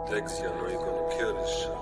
Dexy, I know you're gonna kill this shit.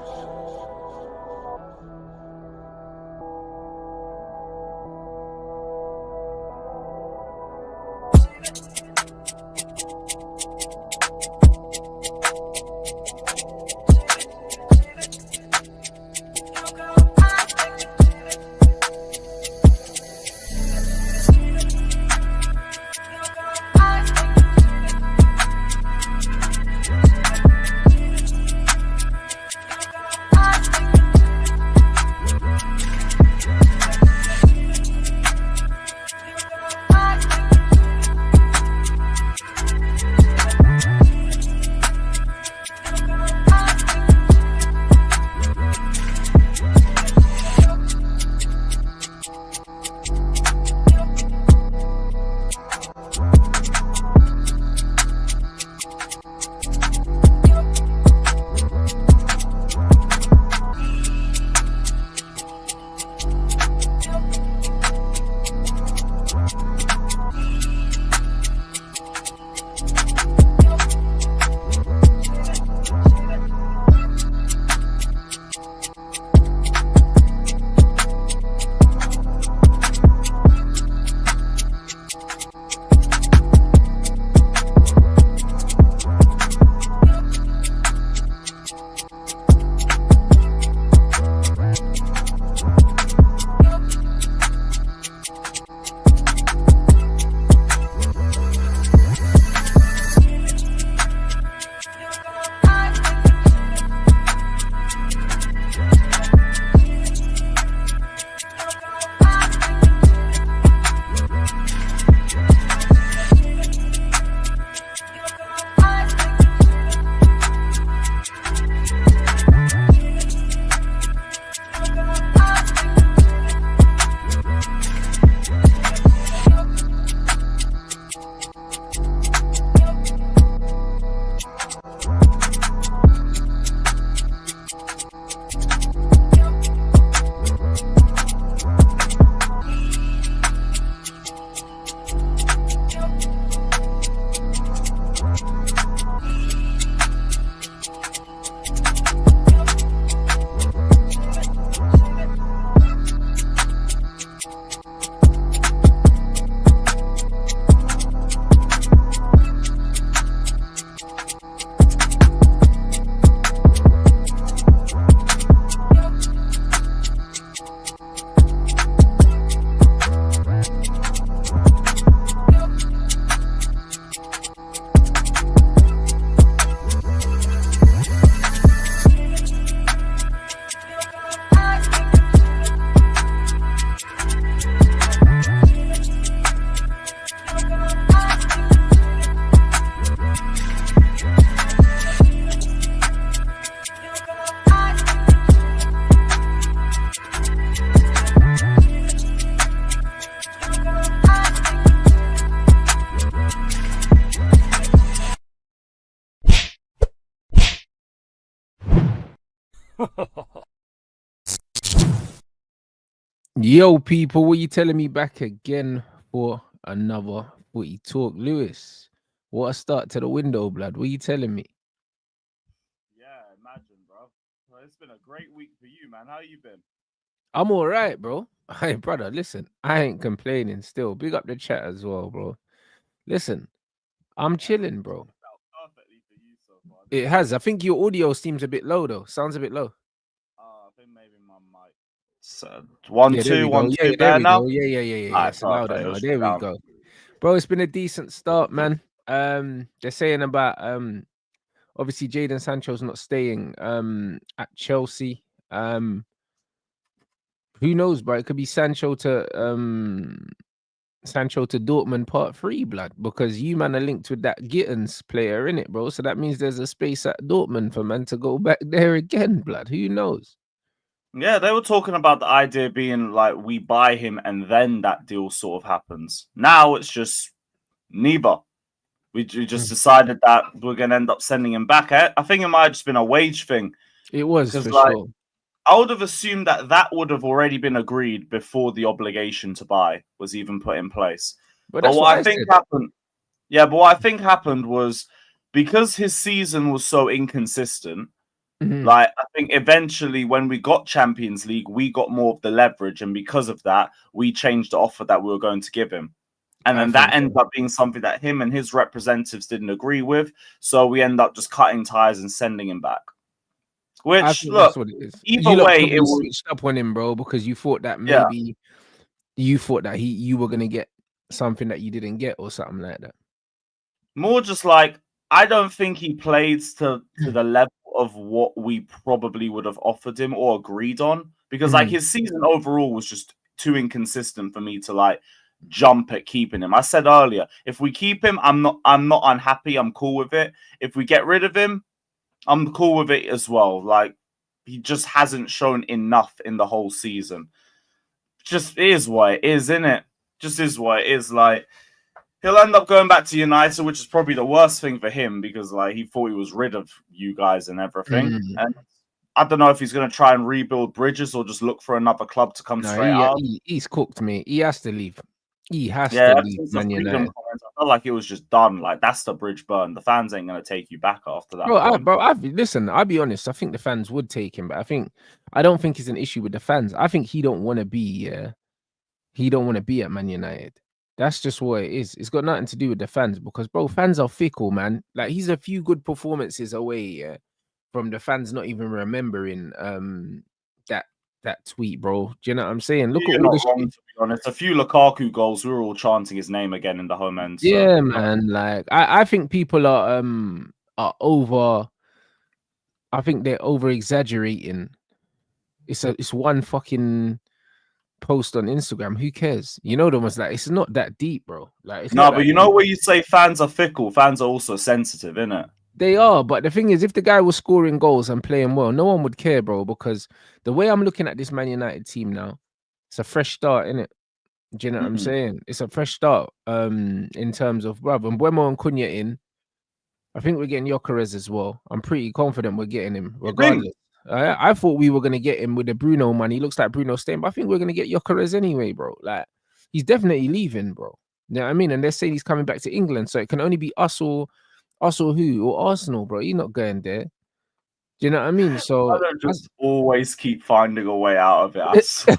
Yo, people, what you telling me back again for another footy talk? Lewis, what a start to the window, blood. What you telling me? Yeah, imagine, bro. Well, it's been a great week for you, man. How you been? I'm all right, bro. Hey, brother, listen, I ain't complaining still. Big up the chat as well, bro. Listen, I'm chilling, bro. Perfectly for you so far. It has. I think your audio seems a bit low, though. Sounds a bit low. I think maybe my mic. So, one, Yeah, there two, we go. one, Yeah, two, there better we now? go. Yeah. Alright, It's louder perfect. now. It'll There we down. go. Bro, it's been a decent start, man. They're saying about obviously Jadon Sancho's not staying at Chelsea. Who knows, bro? It could be Sancho to Dortmund part 3, blood, because you man are linked with that Gittins player in it, bro. So that means there's a space at Dortmund for man to go back there again, blood. Who knows? Yeah, they were talking about the idea being like we buy him and then that deal sort of happens. Now it's just neither. We just decided that we're going to end up sending him back. I think it might have just been a wage thing. It was Because, for like, sure. I would have assumed that that would have already been agreed before the obligation to buy was even put in place. But that's what I think said. happened, Yeah, but what I think happened was because his season was so inconsistent. Mhm. Like, I think eventually when we got Champions League, we got more of the leverage, and because of that, we changed the offer that we were going to give him. And I then that think ended up being something that him and his representatives didn't agree with. So we end up just cutting ties and sending him back. I Which, think look, that's what it is. either You lot way, it probably was, switched up on him, bro, because you thought that yeah, maybe you thought that you were gonna get something that you didn't get or something like that. more just like, I don't think he played to the level of what we probably would have offered him or agreed on, because like his season overall was just too inconsistent for me to like jump at keeping him. I said earlier, if we keep him, I'm not unhappy. I'm cool with it. If we get rid of him, I'm cool with it as well. Like, he just hasn't shown enough in the whole season. Just is what it is, innit? Just is what it is. Like, he'll end up going back to United, which is probably the worst thing for him because like he thought he was rid of you guys and everything. And I don't know if he's going to try and rebuild bridges or just look for another club to come No, straight out. he's cooked, me. He has to leave. He has Yeah, to ever leave since the Man Freedom United. comments, I felt like it was just done. Like, that's the bridge burn. The fans ain't going to take you back after that. Listen, I'll be honest. I think the fans would take him, but I don't think it's an issue with the fans. I think he don't want to be. He don't want to be at Man United. That's just what it is. It's got nothing to do with the fans because, bro, fans are fickle, man. Like, he's a few good performances away from the fans not even remembering that tweet, bro. Do you know what I'm saying? Look You're at all not the wrong, shit. to be honest. A few Lukaku goals, we were all chanting his name again in the home end. So, Yeah, man. Like, I think people are over. I think they're over exaggerating. It's one fucking post on Instagram. Who cares? You know, them was like, it's not that deep, bro. Like, it's no, not but that you know deep. where you say fans are fickle, fans are also sensitive, innit? They are, but the thing is, if the guy was scoring goals and playing well, no one would care, bro. Because the way I'm looking at this Man United team now, it's a fresh start, innit? Do you know what I'm saying? It's a fresh start. In terms of bruv, and Mbeumo and Cunha in. I think we're getting Gyökeres as well. I'm pretty confident we're getting him, You think? regardless. I thought we were gonna get him with the Bruno money. Looks like Bruno staying, but I think we're gonna get Gyökeres anyway, bro. Like, he's definitely leaving, bro. You know what I mean? And they're saying he's coming back to England, so it can only be us or who or Arsenal, bro. He's not going there. Do you know what I mean? I So don't just always keep finding a way out of it. I swear.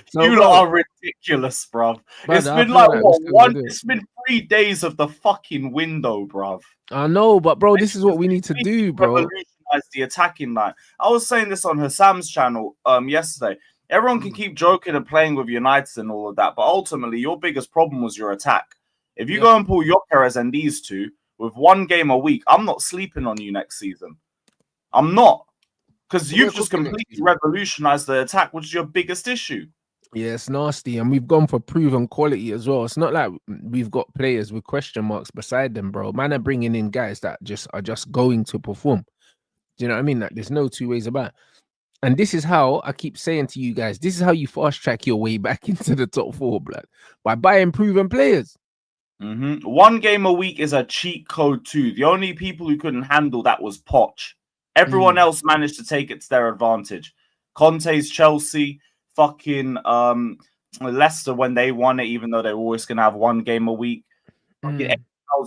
so, You bro, lot are ridiculous, bruv. It's brother, I been feel like like we're what still gonna one? do it. It's been 3 days of the fucking window, bruv. I know, but bro, this is what we need to do, bro. Revolutionize the attacking line. I was saying this on Hassam's channel yesterday. Everyone can keep joking and playing with United and all of that, but ultimately your biggest problem was your attack. If you go and pull Gyökeres and these two with 1 game a week, I'm not sleeping on you next season. I'm not. Because you've just completely revolutionized the attack, which is your biggest issue. Yeah, it's nasty. And we've gone for proven quality as well. It's not like we've got players with question marks beside them, bro. Man are bringing in guys that are just going to perform. Do you know what I mean? Like, there's no two ways about it. And this is how I keep saying to you guys, this is how you fast track your way back into the top 4, blood. By buying proven players. 1 game a week is a cheat code too. The only people who couldn't handle that was Poch. Everyone else managed to take it to their advantage. Conte's Chelsea, fucking Leicester when they won it, even though they're always going to have 1 game a week.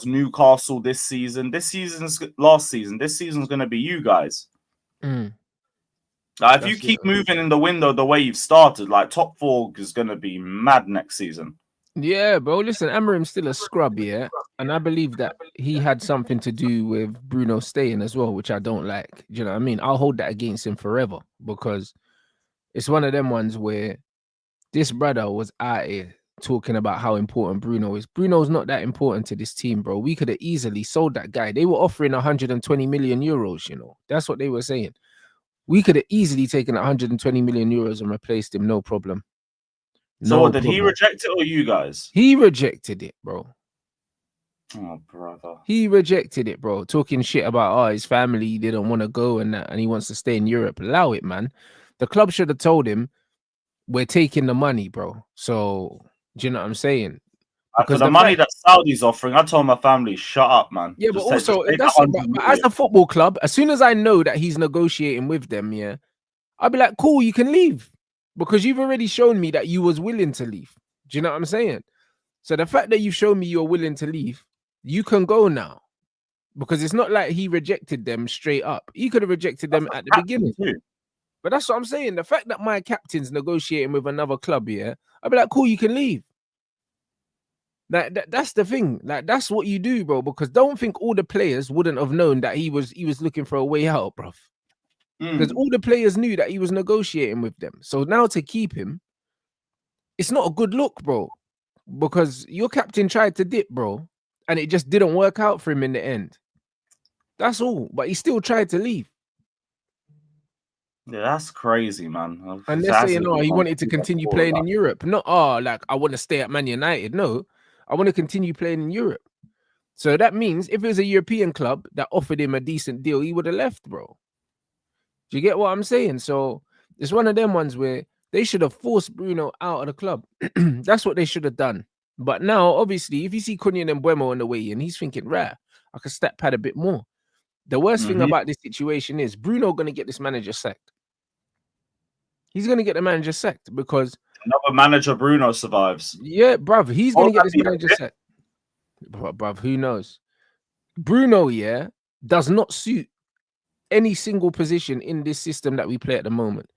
Newcastle this season. This season's last season. This season's going to be you guys. If you keep moving in the window the way you've started, like top 4 is going to be mad next season. Yeah, bro. Listen, Amarim's still a scrub, yeah, and I believe that he had something to do with Bruno staying as well, which I don't like. Do you know what I mean? I'll hold that against him forever because it's one of them ones where this brother was out here talking about how important Bruno is. Bruno's not that important to this team, bro. We could have easily sold that guy. They were offering 120 million euros, you know. That's what they were saying. We could have easily taken 120 million euros and replaced him, no problem. So did he reject it or you guys? He rejected it, bro. Oh, brother. He rejected it, bro. Talking shit about his family didn't want to go and that, and he wants to stay in Europe. Allow it, man. The club should have told him, we're taking the money, bro. So, do you know what I'm saying? Because the money that Saudi's offering, I told my family, shut up, man. Yeah, but also, but as a football club, as soon as I know that he's negotiating with them, yeah, I'll be like, cool, you can leave. Because you've already shown me that you was willing to leave. Do you know what I'm saying? So the fact that you show me you're willing to leave, you can go now. Because it's not like he rejected them straight up. He could have rejected them at the beginning. Too. But that's what I'm saying. The fact that my captain's negotiating with another club, yeah, I'd be like, cool, you can leave. That's the thing. Like, that's what you do, bro. Because don't think all the players wouldn't have known that he was looking for a way out, bro. Because all the players knew that he was negotiating with them. So now to keep him, it's not a good look, bro. Because your captain tried to dip, bro, and it just didn't work out for him in the end. That's all. But he still tried to leave. Yeah, that's crazy, man. And they're saying, oh, he wanted to continue playing in Europe. Not, like, I want to stay at Man United. No, I want to continue playing in Europe. So that means if it was a European club that offered him a decent deal, he would have left, bro. Do you get what I'm saying? So it's one of them ones where they should have forced Bruno out of the club. That's what they should have done. But now, obviously, if you see Cunha and Mbeumo on the way in, he's thinking, right, I could step pad a bit more. The worst thing about this situation is Bruno going to get this manager sacked. He's going to get the manager sacked because another manager, Bruno, survives. Yeah, bruv, he's going to get this manager sacked. Bruv, who knows? Bruno, yeah, does not suit any single position in this system that we play at the moment.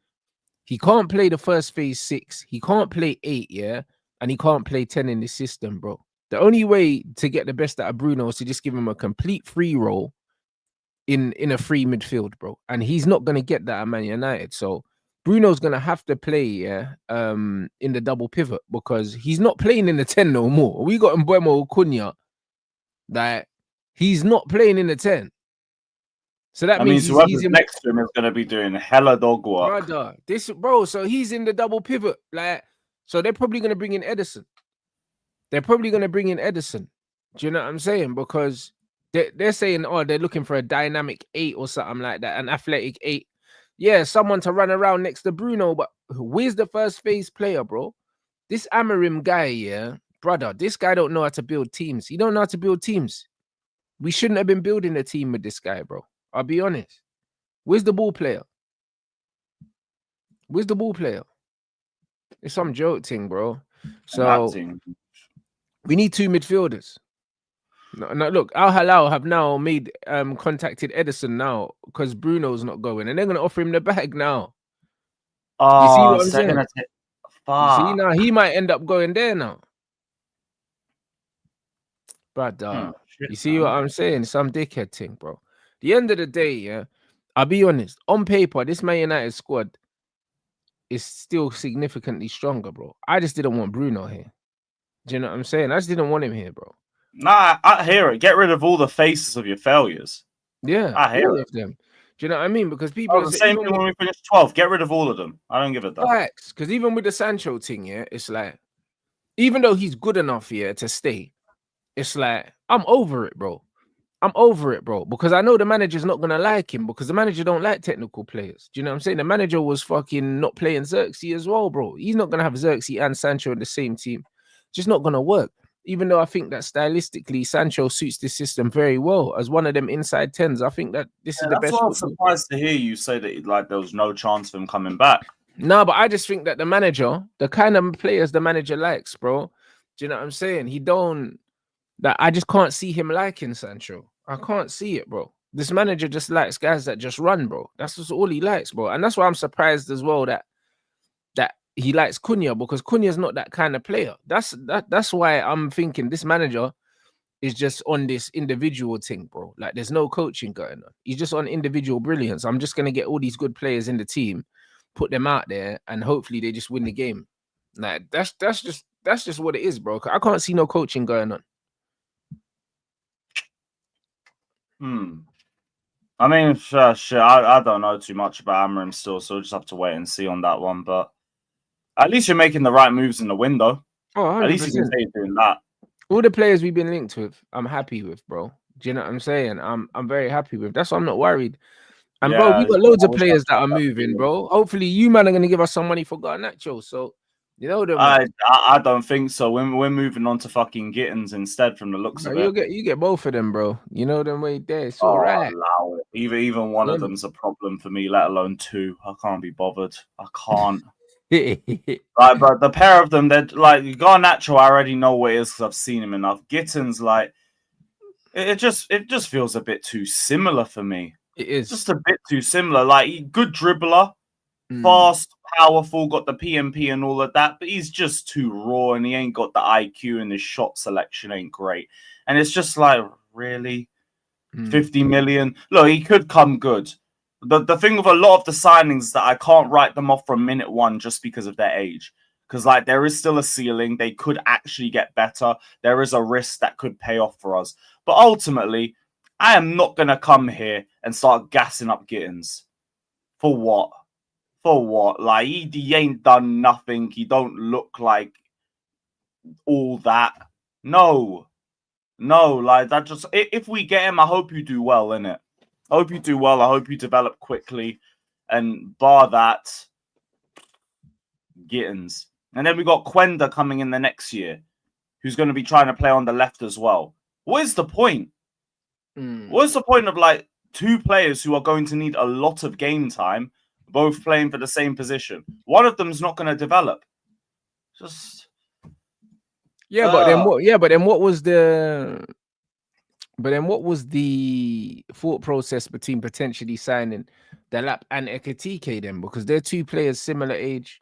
He can't play the first phase 6. He can't play 8, yeah, and he can't play 10 in this system, bro. The only way to get the best out of Bruno is to just give him a complete free role in a free midfield, bro. And he's not going to get that at Man United. So Bruno's going to have to play, yeah, in the double pivot because he's not playing in the 10 no more. We got Mbeumo Cunha that he's not playing in the 10. So that means he's next to him is going to be doing hella dog work. Brother, so he's in the double pivot. Like, so they're probably going to bring in Edison. Do you know what I'm saying? Because they're saying, oh, they're looking for a dynamic 8 or something like that, an athletic 8. Yeah, someone to run around next to Bruno, but where's the first phase player, bro? This Amorim guy, yeah, brother, this guy don't know how to build teams. He don't know how to build teams. We shouldn't have been building a team with this guy, bro. I'll be honest. Where's the ball player? It's some joke thing, bro. So we need 2 midfielders. No, look, Al Hilal have now contacted Edison now because Bruno's not going, and they're gonna offer him the bag now. Oh, you see what I'm saying? See, now he might end up going there now. But you see what I'm saying? Some dickhead thing, bro. The end of the day, yeah, I'll be honest. On paper, this Man United squad is still significantly stronger, bro. I just didn't want Bruno here. Do you know what I'm saying? I just didn't want him here, bro. Nah, I hear it. Get rid of all the faces of your failures. Yeah, I hear it. Them. Do you know what I mean? Because people the same thing when we finish 12. Get rid of all of them. I don't give a damn. Facts. Because even with the Sancho thing, yeah, it's like, even though he's good enough here to stay, it's like, I'm over it, bro. Because I know the manager's not gonna like him because the manager don't like technical players. Do you know what I'm saying? The manager was fucking not playing Xerxes as well, bro. He's not gonna have Xerxes and Sancho in the same team. Just not gonna work. Even though I think that stylistically Sancho suits this system very well as one of them inside 10s. I think that this is the best. I'm surprised to hear you say that like there was no chance of him coming back. No, but I just think that the manager, the kind of players the manager likes, bro. Do you know what I'm saying? I just can't see him liking Sancho. I can't see it, bro. This manager just likes guys that just run, bro. That's just all he likes, bro. And that's why I'm surprised as well that he likes Cunha because Cunha's not that kind of player. That's why I'm thinking this manager is just on this individual thing, bro. Like there's no coaching going on. He's just on individual brilliance. I'm just gonna get all these good players in the team, put them out there, and hopefully they just win the game. Like that's just what it is, bro. I can't see no coaching going on. I mean, shit, I don't know too much about Amorim still, so we'll just have to wait and see on that one. But at least you're making the right moves in the window. Oh, 100%. At least you can say you're doing that. All the players we've been linked with, I'm happy with, bro. Do you know what I'm saying? I'm very happy with. That's why I'm not worried. And bro, we got loads of players that are moving, bro. Hopefully, you man are gonna give us some money for Garnacho. So you know them. I don't think so. We're moving on to fucking Gittins instead from the looks of it. You get both of them, bro. You know them way there. It's all right. Allow it. Even one of them's a problem for me, let alone 2. I can't be bothered. I can't. Like, but the pair of them, they're like Garnacho. I already know what it is because I've seen him enough. Gittins, like, it just feels a bit too similar for me. It is Just a bit too similar. Like, good dribbler, Mm. fast, powerful, got the PMP and all of that, but he's just too raw and he ain't got the IQ and his shot selection ain't great. And it's just like, really? 50 million? Look, he could come good. The thing with a lot of the signings is that I can't write them off from minute one just because of their age. Because, like, there is still a ceiling. They could actually get better. There is a risk that could pay off for us. But ultimately, I am not going to come here and start gassing up Gittins. For what? For what? Like, he ain't done nothing. He don't look like all that. No, like that. Just if we get him, I hope you do well, innit? I hope you do well. I hope you develop quickly, and bar that, Gittins. And then we got Quenda coming in the next year, who's going to be trying to play on the left as well. What is the point? What is the point of like two players who are going to need a lot of game time, both playing for the same position? One of them's not going to develop. Just but then what? Yeah, but then what was the? But then what was the thought process between potentially signing Delap and Ekatike then? Because they're two players similar age,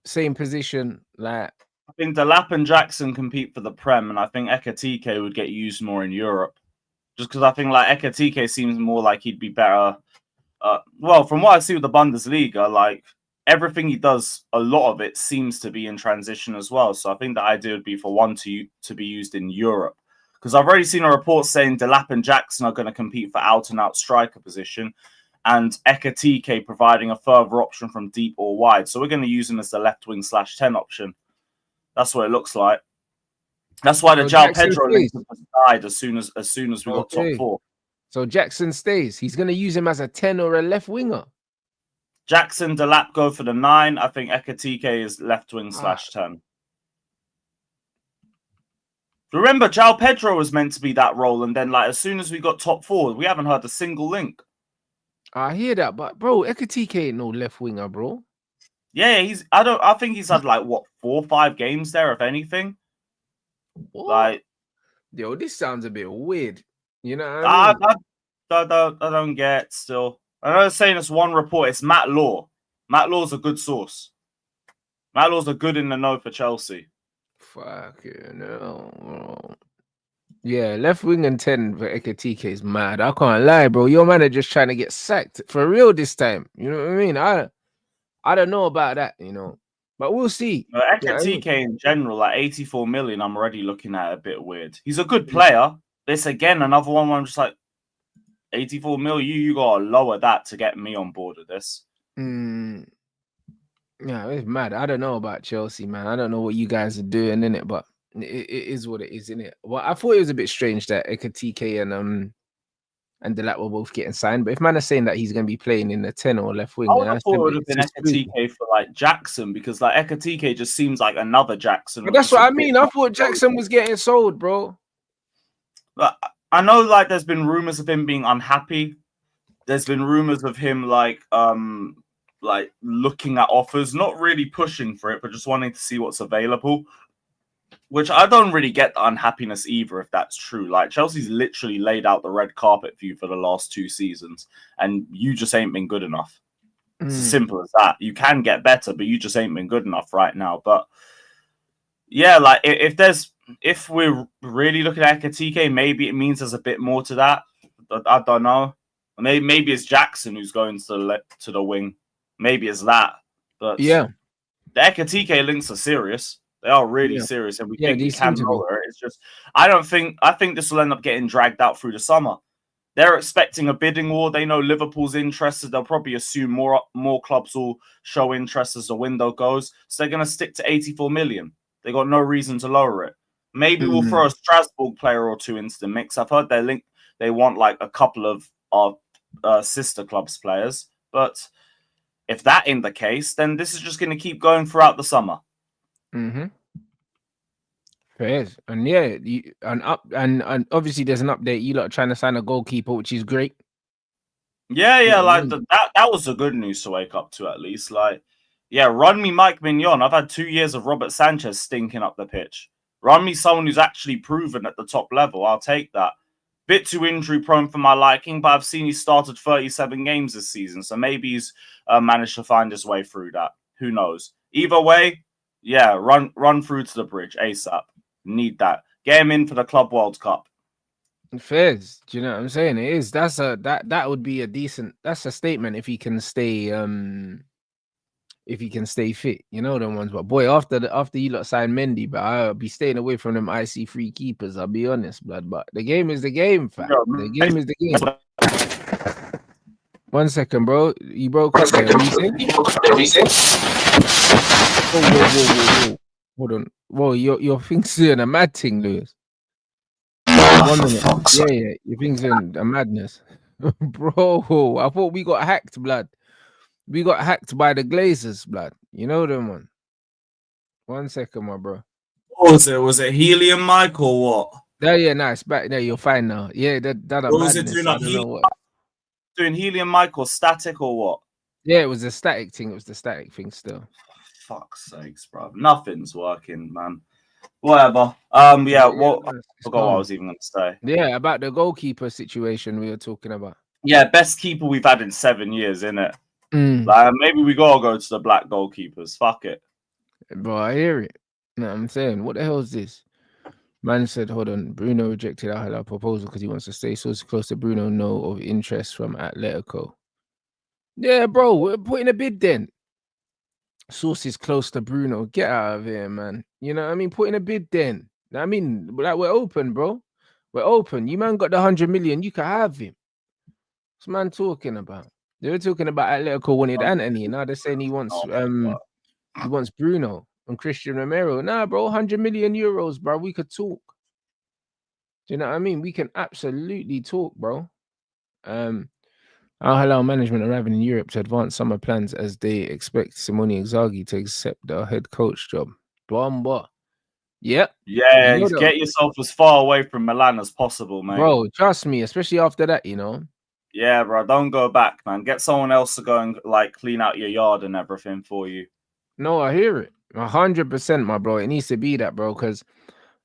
same position. Like, I think Delap and Jackson compete for the Prem, and I think Ekatike would get used more in Europe. Just because I think like Ekatike seems more like he'd be better. Well, from what I see with the Bundesliga, like everything he does, a lot of it seems to be in transition as well. So I think the idea would be for one to be used in Europe. Because I've already seen a report saying Delap and Jackson are going to compete for out-and-out striker position, and Ekatike providing a further option from deep or wide. So we're going to use him as the left wing /10 option. That's what it looks like. That's why the João Pedro link died as soon as we got top four. So Jackson stays. He's going to use him as a 10 or a left winger. Jackson, Delap go for the 9. I think Ekatike is left wing /10. Remember, João Pedro was meant to be that role, and then like as soon as we got top 4, we haven't heard a single link. I hear that, but bro, Ekatike ain't no left winger, bro. Yeah, I think he's had like what 4 or 5 games there, if anything. What? Like, yo, this sounds a bit weird. You know what I mean? I don't get it still. I know they're saying it's one report. It's Matt Law. Matt Law's a good source. Matt Law's a good in the know for Chelsea. Fucking hell. Yeah, left wing and 10 for Ekatike is mad. I can't lie, bro. Your man are just trying to get sacked for real this time. You know what I mean? I don't know about that, you know. But we'll see. Ekatike in general, like 84 million, I'm already looking at it a bit weird. He's a good player. This again, another one where I'm just like 84 mil, you gotta lower that to get me on board with this. Yeah, it's mad. I don't know about Chelsea, man. I don't know what you guys are doing in it, but it is what it is, in it. Well, I thought it was a bit strange that Ekatike and Delap were both getting signed. But if man is saying that he's going to be playing in the 10 or left wing, I would have thought it would have been Ekatike for like Jackson, because like Ekatike just seems like another Jackson. But that's what I mean. I thought Jackson was getting sold, bro. But I know like there's been rumors of him being unhappy. There's been rumors of him like looking at offers, not really pushing for it, but just wanting to see what's available. Which I don't really get the unhappiness either, if that's true. Like, Chelsea's literally laid out the red carpet for you for the last 2 seasons, and you just ain't been good enough. It's as simple as that. You can get better, but you just ain't been good enough right now. But yeah, like if we're really looking at Ekatike, maybe it means there's a bit more to that. I don't know. Maybe it's Jackson who's going to the wing. Maybe it's that. But yeah, the Ekatike links are serious. They are really serious, and we think we can lower it. It's just I think this will end up getting dragged out through the summer. They're expecting a bidding war. They know Liverpool's interested. They'll probably assume more clubs will show interest as the window goes. So they're going to stick to 84 million. They got no reason to lower it. Maybe we'll throw a Strasbourg player or 2 into the mix. I've heard they want like a couple of sister clubs players. But if that ain't the case, then this is just going to keep going throughout the summer. Fair. And yeah, and obviously there's an update. You lot are trying to sign a goalkeeper, which is great. Yeah, like that was the good news to wake up to, at least. Like, Yeah, run me Mike Mignon. I've had 2 years of Robert Sanchez stinking up the pitch. Run me someone who's actually proven at the top level. I'll take that. Bit too injury prone for my liking, but I've seen he started 37 games this season, so maybe he's managed to find his way through that. Who knows? Either way, yeah, run through to the bridge ASAP. Need that. Get him in for the Club World Cup. Fairs, do you know what I'm saying? It is. That would be a decent. That's a statement if he can stay. If he can stay fit, you know them ones. But boy, after you lot sign Mendy, but I'll be staying away from them icy free keepers. I'll be honest, blood. But the game is the game, fam. The game is the game. 1 second, bro. You broke up there. What you saying? Whoa. Hold on. Whoa, your thing's doing a mad thing, Lewis. 1 minute. Yeah. Your thing's doing a madness. Bro, I thought we got hacked, blood. We got hacked by the Glazers, blood. You know them one. 1 second, my bro. What was it? Was it Helium Mike or what? Yeah, nice. Back there, you're fine now. Yeah, that What was it madness. doing? I don't know what. Doing Helium Mike or static or what? Yeah, it was a static thing. It was the static thing still. Fuck's sakes, bro. Nothing's working, man. Whatever. Yeah, what I forgot what I was even gonna say. Yeah, about the goalkeeper situation we were talking about. Yeah, best keeper we've had in 7 years, innit? Like maybe we gotta go to the black goalkeepers. Fuck it. Bro, I hear it. No, I'm saying, what the hell is this? Man said, hold on, Bruno rejected our proposal because he wants to stay so close to Bruno. No of interest from Atletico. Yeah, bro, we're putting a bid then. Sources close to Bruno. Get out of here, man. You know what I mean? Putting a bid then. I mean, like, we're open, bro. We're open. You man got the 100 million. You can have him. What's man talking about? They were talking about Atletico wanted Anthony. Now they're saying he wants Bruno and Christian Romero. Nah, bro, 100 million euros, bro. We could talk. Do you know what I mean? We can absolutely talk, bro. Al Hilal management arriving in Europe to advance summer plans as they expect Simone Inzaghi to accept the head coach job. Bomba. Yep. Yeah, get yourself as far away from Milan as possible, mate. Bro, trust me, especially after that, you know. Yeah, bro, don't go back, man. Get someone else to go and like clean out your yard and everything for you. No, I hear it. 100%, my bro. It needs to be that, bro, because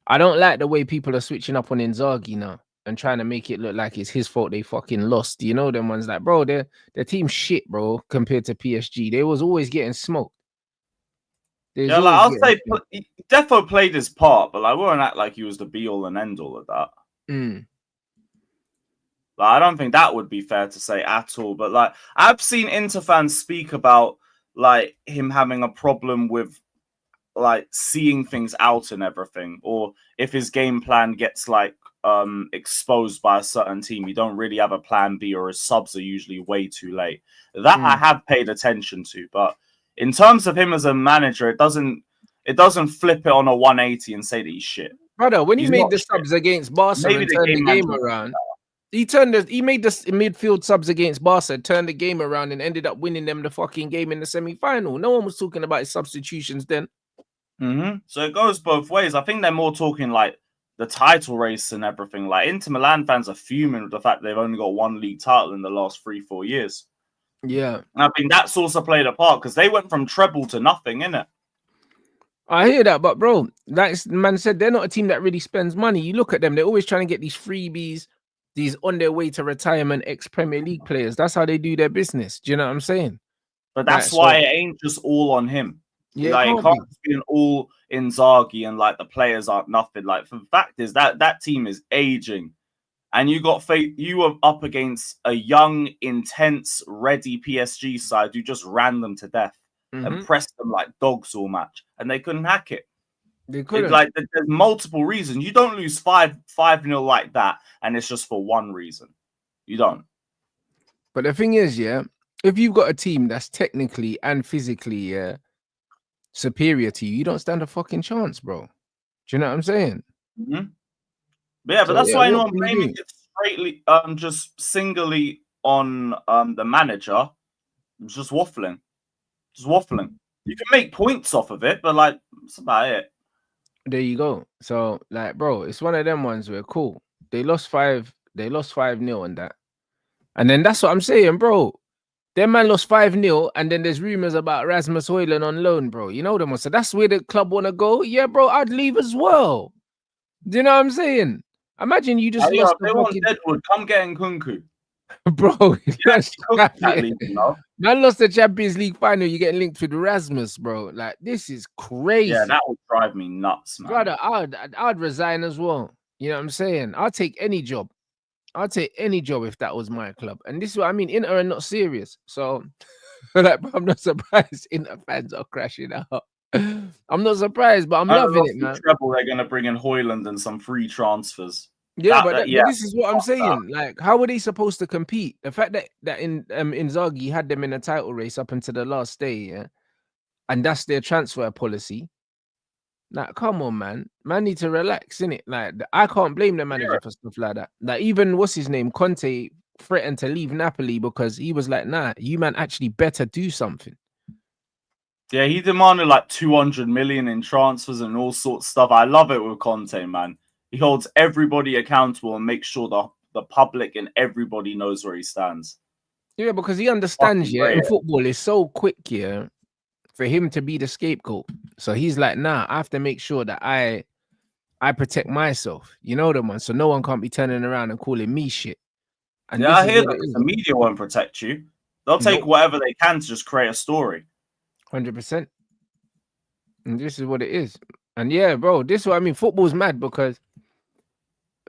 I don't like the way people are switching up on Inzaghi now and trying to make it look like it's his fault they fucking lost. You know, them ones like, bro, their team shit, bro, compared to PSG. They was always getting smoked. Yeah, like, I'll say Defo played his part, but like, we won't act like he was the be-all and end-all of that. Like, I don't think that would be fair to say at all. But like, I've seen Inter fans speak about like him having a problem with like seeing things out and everything, or if his game plan gets like exposed by a certain team, you don't really have a plan B, or his subs are usually way too late. That I have paid attention to, but in terms of him as a manager, it doesn't flip it on a 180 and say that he's shit. Brother, when he made the subs against Barca and turned the game around, he made the midfield subs against Barca, turned the game around and ended up winning them the fucking game in the semi-final. No one was talking about his substitutions then. So it goes both ways. I think they're more talking like the title race and everything. Like Inter Milan fans are fuming with the fact they've only got one league title in the last 3-4 years. Yeah. And I think that's also played a part because they went from treble to nothing, innit? I hear that, but bro, like man said, they're not a team that really spends money. You look at them, they're always trying to get these freebies, these on their way to retirement ex-Premier League players. That's how they do their business. Do you know what I'm saying? But that's why it ain't just all on him. Yeah, like it can't be an all Inzaghi and like the players aren't nothing. Like the fact is that team is aging, and you were up against a young, intense, ready PSG side who just ran them to death and pressed them like dogs all match, and they couldn't hack it. They couldn't. Like there's multiple reasons. You don't lose 5-0 like that, and it's just for one reason. You don't. But the thing is, yeah, if you've got a team that's technically and physically, superior to you, you don't stand a fucking chance, bro. Do you know what I'm saying? But yeah, but that's why I'm blaming it straightly, just singly on the manager. Just waffling. You can make points off of it, but like that's about it. There you go. So like, bro, it's one of them ones where cool. They lost 5-0 on that. And then that's what I'm saying, bro. Them man lost 5-0, and then there's rumors about Rasmus Højlund on loan, bro. You know them. So that's where the club want to go. Yeah, bro, I'd leave as well. Do you know what I'm saying? Imagine you just lost if they want Deadwood, come get Nkunku. bro. That's That league, you know? Man lost the Champions League final. You're getting linked with Rasmus, bro. Like, this is crazy. Yeah, that would drive me nuts, man. Brother, I'd resign as well. You know what I'm saying? I'll take any job. I'll take any job if that was my club. And this is what I mean. Inter are not serious. So, like, I'm not surprised Inter fans are crashing out. I'm not surprised, but I'm loving it, man. Treble, they're going to bring in Højlund and some free transfers. Yeah, but this is what I'm saying. Like, how are they supposed to compete? The fact that Inzaghi had them in a title race up until the last day, yeah, and that's their transfer policy. Like, come on, man. Man need to relax, innit? Like, I can't blame the manager for stuff like that. Like, even what's his name, Conte, threatened to leave Napoli because he was like, nah, you man actually better do something. Yeah, he demanded like 200 million in transfers and all sorts of stuff. I love it with Conte, man. He holds everybody accountable and makes sure the public and everybody knows where he stands. Yeah, because he understands, in football, it's so quick, for him to be the scapegoat. So he's like, nah, I have to make sure that I protect myself. You know the one. So no one can't be turning around and calling me shit. And yeah, I hear that the media won't protect you. They'll take whatever they can to just create a story. 100%. And this is what it is. And yeah, bro, this is what I mean. Football's mad because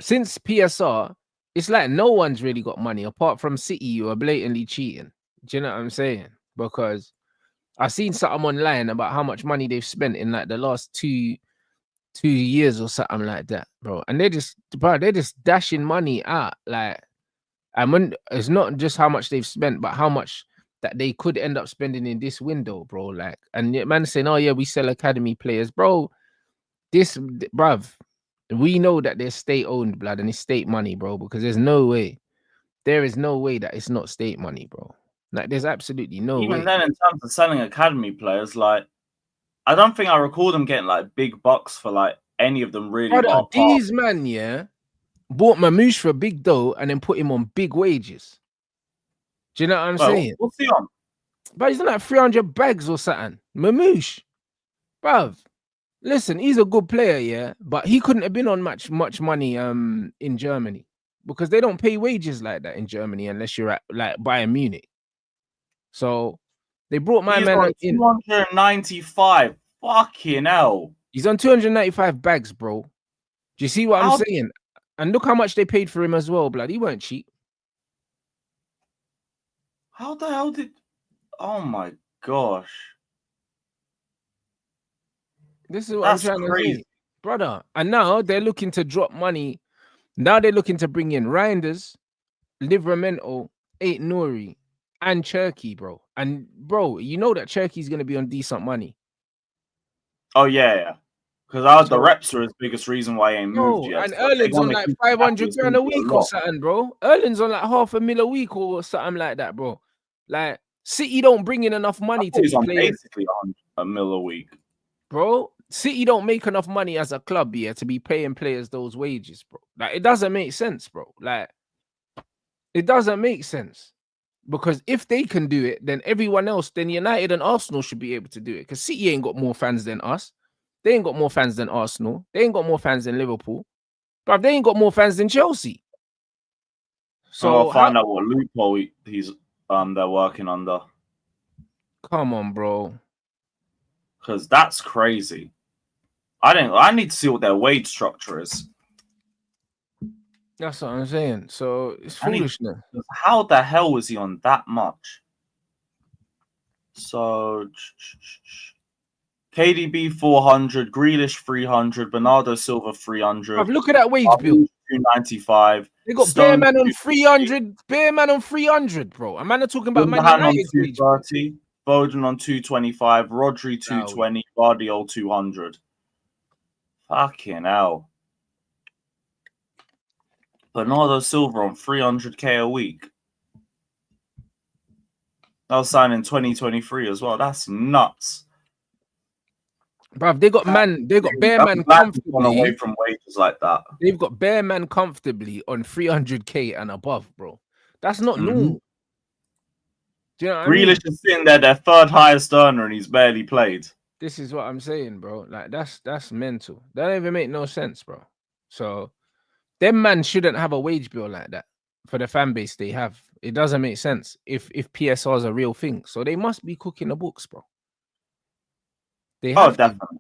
since PSR, it's like no one's really got money apart from City who are blatantly cheating. Do you know what I'm saying? Because I've seen something online about how much money they've spent in like the last two years or something like that, bro. And they're just dashing money out. Like, and when it's not just how much they've spent, but how much that they could end up spending in this window, bro. Like, and man saying, oh yeah, we sell academy players, bro. Bruv, we know that they're state-owned, blood, and it's state money, bro, because there is no way that it's not state money, bro. Like, there's absolutely no way. Even then, in terms of selling academy players, like, I don't think I recall them getting like big bucks for like any of them really. Brother, these man, bought Mamouche for a big dough and then put him on big wages. Do you know what I'm saying? What's he on? But he's on like 300 bags or something. Mamouche, bruv. Listen, he's a good player, but he couldn't have been on much money in Germany because they don't pay wages like that in Germany unless you're at like Bayern Munich. So they brought my man in 295. Fucking hell. He's on 295 bags, bro. Do you see what I'm saying? And look how much they paid for him as well, blood. He weren't cheap. How the hell did... Oh my gosh. This is what I'm trying to say, brother. And now they're looking to drop money. Now they're looking to bring in Reinders, Livramento, Eight Nouri, and Cherky, bro. And bro, you know that Cherky's gonna be on decent money. Oh yeah. Because the reps are his biggest reason why he ain't moved yet. And Erling's on like 500 grand a week or something, bro. Erling's on like $500,000 a week or something like that, bro. Like, City don't bring in enough money to be playing. Basically $100 million a week, bro. City don't make enough money as a club to be paying players those wages, bro. Like, it doesn't make sense, bro. Like, it doesn't make sense. Because if they can do it, then everyone else, then United and Arsenal should be able to do it. Because City ain't got more fans than us. They ain't got more fans than Arsenal. They ain't got more fans than Liverpool. But they ain't got more fans than Chelsea. So I'll find out what loophole they're working under. Come on, bro. Because that's crazy. I need to see what their wage structure is. That's what I'm saying. So it's foolishness. How the hell was he on that much? So KDB 400, Grealish 300, Bernardo Silva 300. Look at that wage bill. 295. They got Bearman on 300. Bearman on 300, bro. I'm not talking about Man United. 230. Foden on 225. Rodri 220. Guardiola 200. Fucking hell. Bernardo Silva on 300k a week. That was signed in 2023 as well. That's nuts. Bruv, they got bare man comfortably away from wages like that. They've got bare man comfortably on 300k and above, bro. That's not normal. Do you know what I mean? Grealish is sitting there, their third highest earner, and he's barely played. This is what I'm saying, bro. Like that's mental. That don't even make no sense, bro. So them man shouldn't have a wage bill like that for the fan base they have. It doesn't make sense if PSR is a real thing. So they must be cooking the books, bro. They have to. Definitely.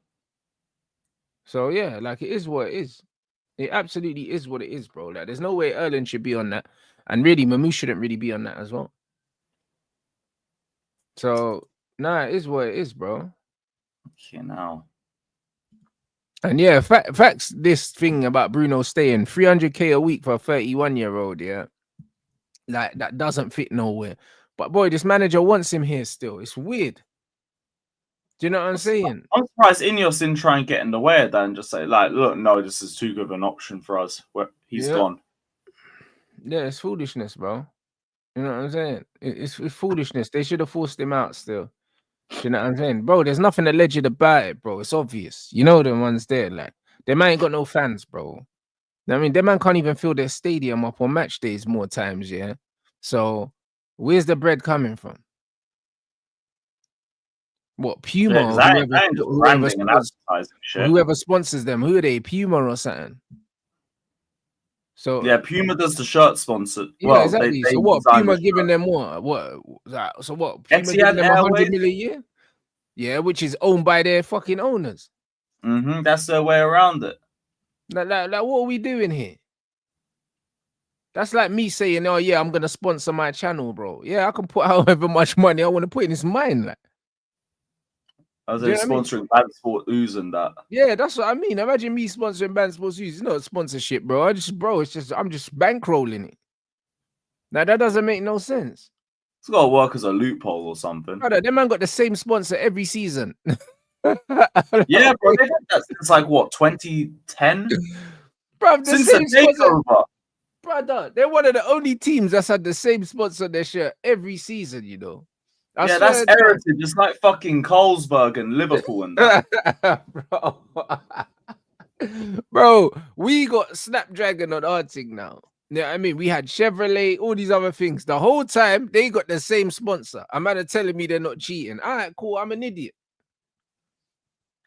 So yeah, like it is what it is. It absolutely is what it is, bro. Like there's no way Erling should be on that, and really Mamu shouldn't really be on that as well. So nah, it is what it is, bro. Okay, now. And yeah, facts. This thing about Bruno staying 300k a week for a 31-year-old, yeah, like that doesn't fit nowhere. But boy, this manager wants him here still. It's weird. Do you know what I'm saying? I'm surprised Ineos didn't try and get in the way of that and just say, like, look, no, this is too good of an option for us. He's gone. Yeah, it's foolishness, bro. You know what I'm saying? It's foolishness. They should have forced him out still. Do you know what I'm saying? Bro, there's nothing alleged about it, bro. It's obvious. You know the ones there, like, they man ain't got no fans, bro. I mean, them man can't even fill their stadium up on match days more times, yeah? So, where's the bread coming from? What, Puma? Yeah, whoever sponsors them, who are they? Puma or something? So yeah, Puma does the shirt sponsor. Yeah, well, exactly. So what? Puma giving them what? So what? Puma giving them 100 million a year? Yeah, which is owned by their fucking owners. That's their way around it. Like, what are we doing here? That's like me saying, "Oh yeah, I'm gonna sponsor my channel, bro." Yeah, I can put however much money I want to put in. It's mine, like. I was sponsoring Band Sport Ooze and that. Yeah, that's what I mean. Imagine me sponsoring Band Sports Ooze. It's not sponsorship, bro. I'm just bankrolling it. Now that doesn't make no sense. It's got to work as a loophole or something. Brother, them man got the same sponsor every season. Yeah, bro. They've had that since like what, 2010? Bro, since the takeover. Brother, they're one of the only teams that's had the same sponsor on their shirt every season, you know. Yeah, that's heritage. It's like fucking Carlsberg and Liverpool and that. Bro, we got Snapdragon on our thing now. Yeah, I mean, we had Chevrolet, all these other things. The whole time, they got the same sponsor. A man are telling me they're not cheating. All right, cool. I'm an idiot.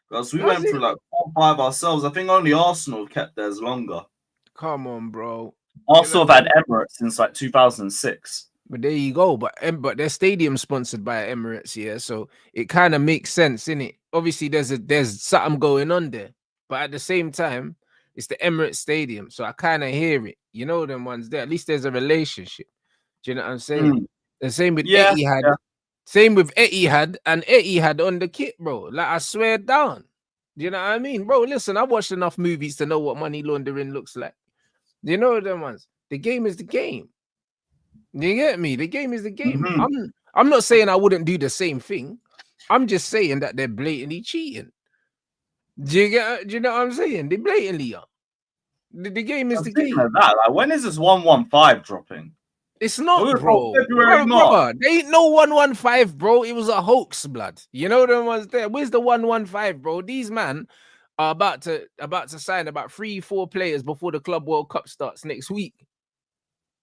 Because we went through like 4 or 5 ourselves. I think only Arsenal kept theirs longer. Come on, bro. Arsenal have had Emirates since like 2006. But there you go. But their stadium sponsored by Emirates, yeah. So it kind of makes sense, innit? Obviously, there's something going on there. But at the same time, it's the Emirates Stadium. So I kind of hear it. You know them ones there. At least there's a relationship. Do you know what I'm saying? The same with Etihad. Yeah. Same with Etihad and Etihad on the kit, bro. Like, I swear down. Do you know what I mean? Bro, listen, I watched enough movies to know what money laundering looks like. You know them ones. The game is the game. You get me? The game is the game. I'm not saying I wouldn't do the same thing. I'm just saying that they're blatantly cheating. Do you know what I'm saying? They blatantly are. The game is the game. That. Like, when is this 115 dropping? It's not, bro. Brother, they ain't no 115, bro. It was a hoax, blood. You know them ones there. Where's the 115, bro? These man are about to sign about 3-4 players before the Club World Cup starts next week.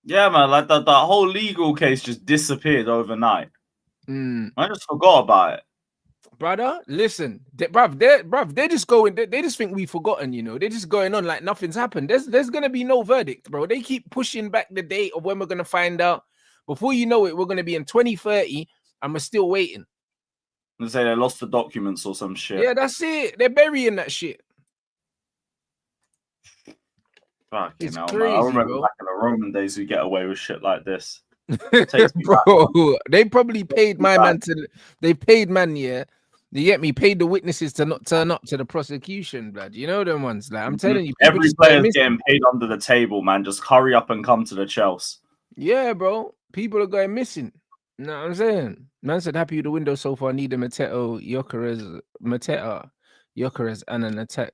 Yeah, man. Like that whole legal case just disappeared overnight. I just forgot about it. Brother, listen, they're just going. They just think we've forgotten. You know, they're just going on like nothing's happened. There's gonna be no verdict, bro. They keep pushing back the date of when we're gonna find out. Before you know it, we're gonna be in 2030, and we're still waiting. They say they lost the documents or some shit. Yeah, that's it. They're burying that shit. Fucking hell, man. I remember back in the Roman days, we get away with shit like this. Bro, they probably paid my man to. They paid man, yeah. You get me? Paid the witnesses to not turn up to the prosecution, blood. You know them ones. Like, I'm telling you, every player's getting paid under the table, man. Just hurry up and come to the Chelsea. Yeah, bro. People are going missing. You know what I'm saying? Man said, happy with the window so far. Need a Mateta, Gyökeres, and an attack.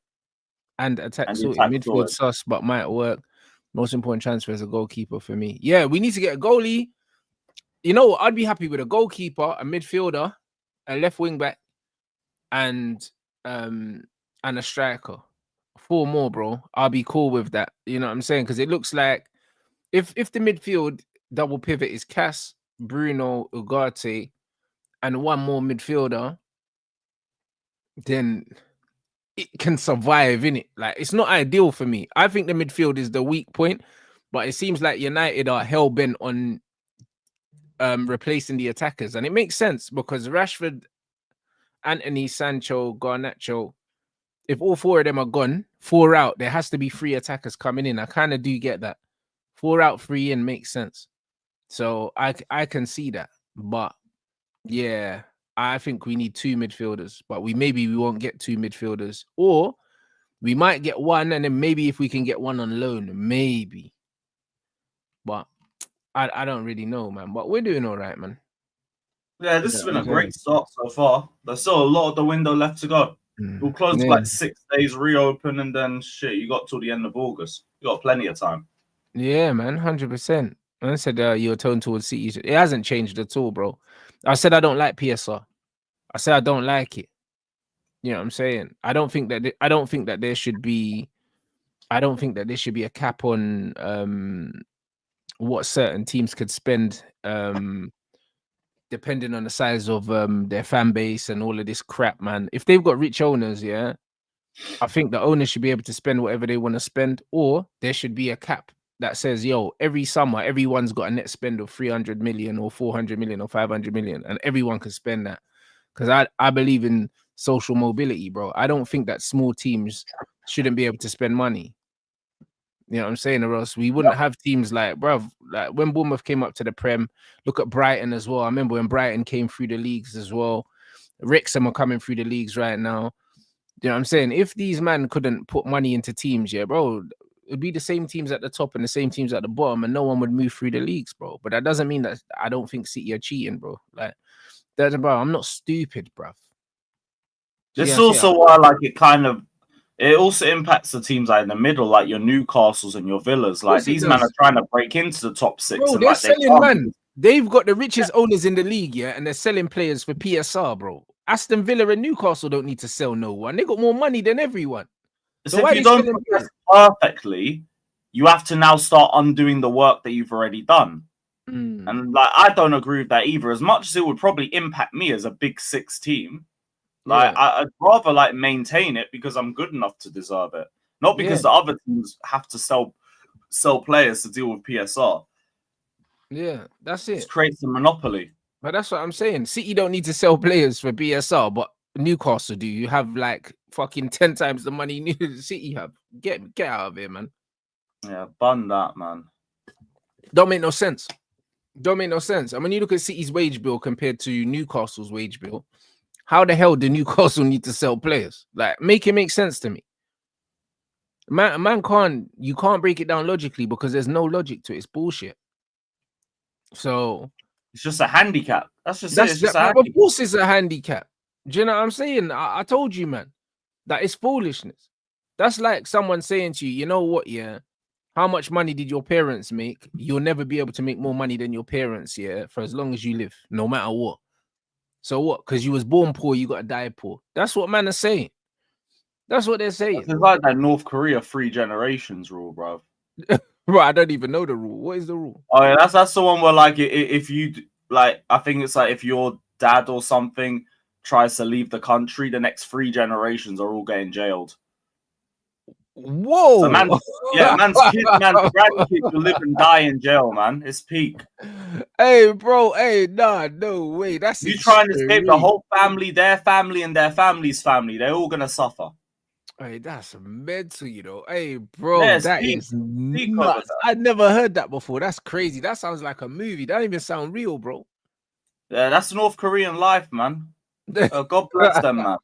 And attack sorted midfield sus, but might work. Most important transfer is a goalkeeper for me. Yeah, we need to get a goalie. You know, I'd be happy with a goalkeeper, a midfielder, a left wing back, and a striker. 4 more, bro. I'll be cool with that. You know what I'm saying? Because it looks like if the midfield double pivot is Cass, Bruno, Ugarte, and one more midfielder, then it can survive, innit? Like, it's not ideal for me. I think the midfield is the weak point, but it seems like United are hell-bent on replacing the attackers. And it makes sense because Rashford, Anthony, Sancho, Garnacho, if all four of them are gone, 4 out, there has to be 3 attackers coming in. I kind of do get that. 4 out, 3 in makes sense. So I can see that. But yeah, I think we need 2 midfielders, but we won't get 2 midfielders, or we might get one, and then maybe if we can get one on loan, maybe. But I don't really know, man. But we're doing all right, man. Yeah, this has been a great start so far. There's still a lot of the window left to go. We'll close for like 6 days, reopen, and then shit, you got till the end of August. You got plenty of time. Yeah, man, 100%. I said your tone towards City, it hasn't changed at all, bro. I said I don't like PSR. I said I don't like it. You know what I'm saying? I don't think that there should be a cap on what certain teams could spend depending on the size of their fan base and all of this crap, man. If they've got rich owners, yeah, I think the owners should be able to spend whatever they want to spend, or there should be a cap that says, yo, every summer, everyone's got a net spend of 300 million or 400 million or 500 million, and everyone can spend that. Because I believe in social mobility, bro. I don't think that small teams shouldn't be able to spend money. You know what I'm saying? Or else we wouldn't have teams like, bro, like when Bournemouth came up to the Prem, look at Brighton as well. I remember when Brighton came through the leagues as well. Wrexham are coming through the leagues right now. You know what I'm saying? If these men couldn't put money into teams, yeah, bro, it'd be the same teams at the top and the same teams at the bottom, and no one would move through the leagues, bro. But that doesn't mean that I don't think City are cheating, bro. Like, that's, bro, I'm not stupid, bro. This is also why, like, it also impacts the teams like in the middle, like your Newcastles and your Villas. Like, these men are trying to break into the top 6. Bro, and they're like, selling, man. They've got the richest owners in the league, yeah, and they're selling players for PSR, bro. Aston Villa and Newcastle don't need to sell no one. They got more money than everyone. So if you don't progress perfectly, you have to now start undoing the work that you've already done. And like, I don't agree with that either. As much as it would probably impact me as a big 6 team, like I'd rather like maintain it because I'm good enough to deserve it, not because the other teams have to sell players to deal with PSR. Yeah, that's it. It creates a monopoly. But that's what I'm saying. City don't need to sell players for PSR, but Newcastle do. You have like fucking 10 times the money City have. Get out of here, man. Yeah, bun that, man. Don't make no sense. Don't make no sense. I mean, you look at City's wage bill compared to Newcastle's wage bill. How the hell do Newcastle need to sell players? Like, make it make sense to me. Man you can't break it down logically because there's no logic to it. It's bullshit. So it's just a handicap. That's just it. It's just of course it's a handicap. Do you know what I'm saying? I told you, man, that it's foolishness. That's like someone saying to you, you know what, yeah, how much money did your parents make? You'll never be able to make more money than your parents, yeah, for as long as you live, no matter what. So what? Because you was born poor, you got to die poor. That's what man are saying. That's what they're saying. It's like that North Korea 3 generations rule, bro. Bro, I don't even know the rule. What is the rule? Oh yeah, that's the one where like if you like, I think it's like if your dad or something tries to leave the country, the next 3 generations are all getting jailed. Whoa! So man's kids, man's grandkids will live and die in jail, man. It's peak. Hey, bro. Hey, nah, no way. That's you trying to escape the whole family, their family, and their family's family. They're all gonna suffer. Hey, that's mental, you know. Hey, bro, yeah, that is nuts. I'd never heard that before. That's crazy. That sounds like a movie. That don't even sound real, bro. Yeah, that's North Korean life, man. God bless them, man.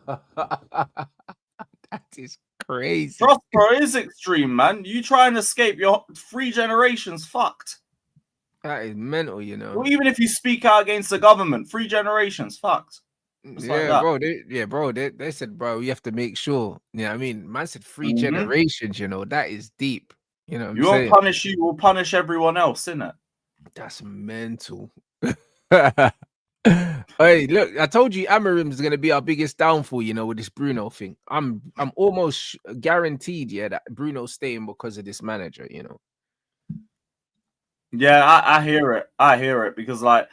That is crazy. Trust, bro, is extreme, man. You try and escape, your 3 generations fucked. That is mental, you know. Well, even if you speak out against the government, 3 generations fucked. Just yeah, like bro. They said, bro, you have to make sure. You know what I mean? Man said 3 generations, you know. That is deep. You know what I'm saying? You won't punish you, we'll punish everyone else, innit? That's mental. Hey, look, I told you Amorim is gonna be our biggest downfall, you know, with this Bruno thing. I'm almost guaranteed, yeah, that Bruno's staying because of this manager, you know. Yeah, I hear it. I hear it because like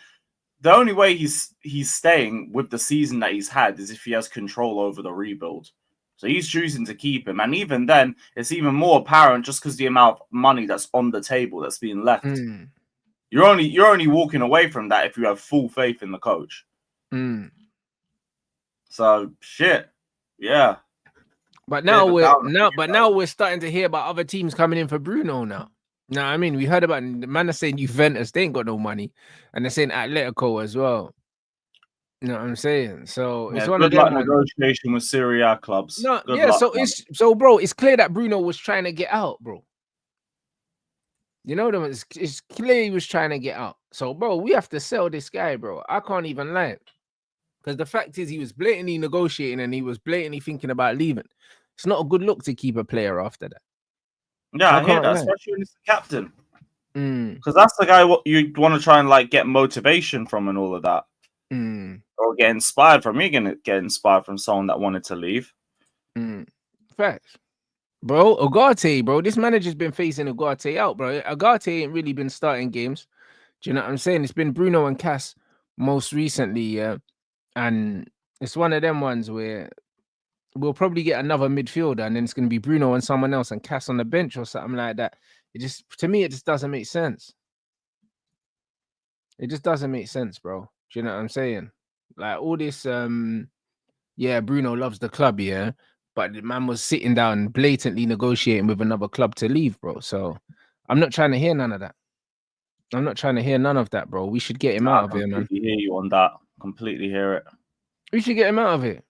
the only way he's staying with the season that he's had is if he has control over the rebuild. So he's choosing to keep him, and even then, it's even more apparent just because the amount of money that's on the table that's being left. Mm. You're only walking away from that if you have full faith in the coach. Mm. So shit, yeah. But Bit now of a we're downer now, for you but guys. now we're starting to hear about other teams coming in for Bruno now. Now, I mean, we heard about the man are saying Juventus, they ain't got no money, and they're saying Atletico as well. You know what I'm saying? So it's Yeah, one of good luck them ones. negotiation with Serie A clubs. No, Good yeah. luck, So man. bro, it's clear that Bruno was trying to get out, bro. You know them. It's clear he was trying to get out. So, bro, we have to sell this guy, bro. I can't even lie, because the fact is, he was blatantly negotiating and he was blatantly thinking about leaving. It's not a good look to keep a player after that. Yeah, I hear can't that, lie. especially when it's the captain. Mm, Because that's the guy what you want to try and like get motivation from and all of that. mm, Or get inspired from. You're gonna get inspired from someone that wanted to leave. facts. Bro, Ugarte, bro. This manager's been facing Ugarte out, bro. Ugarte ain't really been starting games. Do you know what I'm saying? It's been Bruno and Cass most recently, yeah. And it's one of them ones where we'll probably get another midfielder and then it's gonna be Bruno and someone else and Cass on the bench or something like that. It just, to me, it just doesn't make sense. It just doesn't make sense, bro. Do you know what I'm saying? Like all this, yeah, Bruno loves the club, yeah, but the man was sitting down blatantly negotiating with another club to leave, bro. So I'm not trying to hear none of that. I'm not trying to hear none of that, bro. We should get him out of here, man. I completely hear you on that. Completely hear it. We should get him out of it.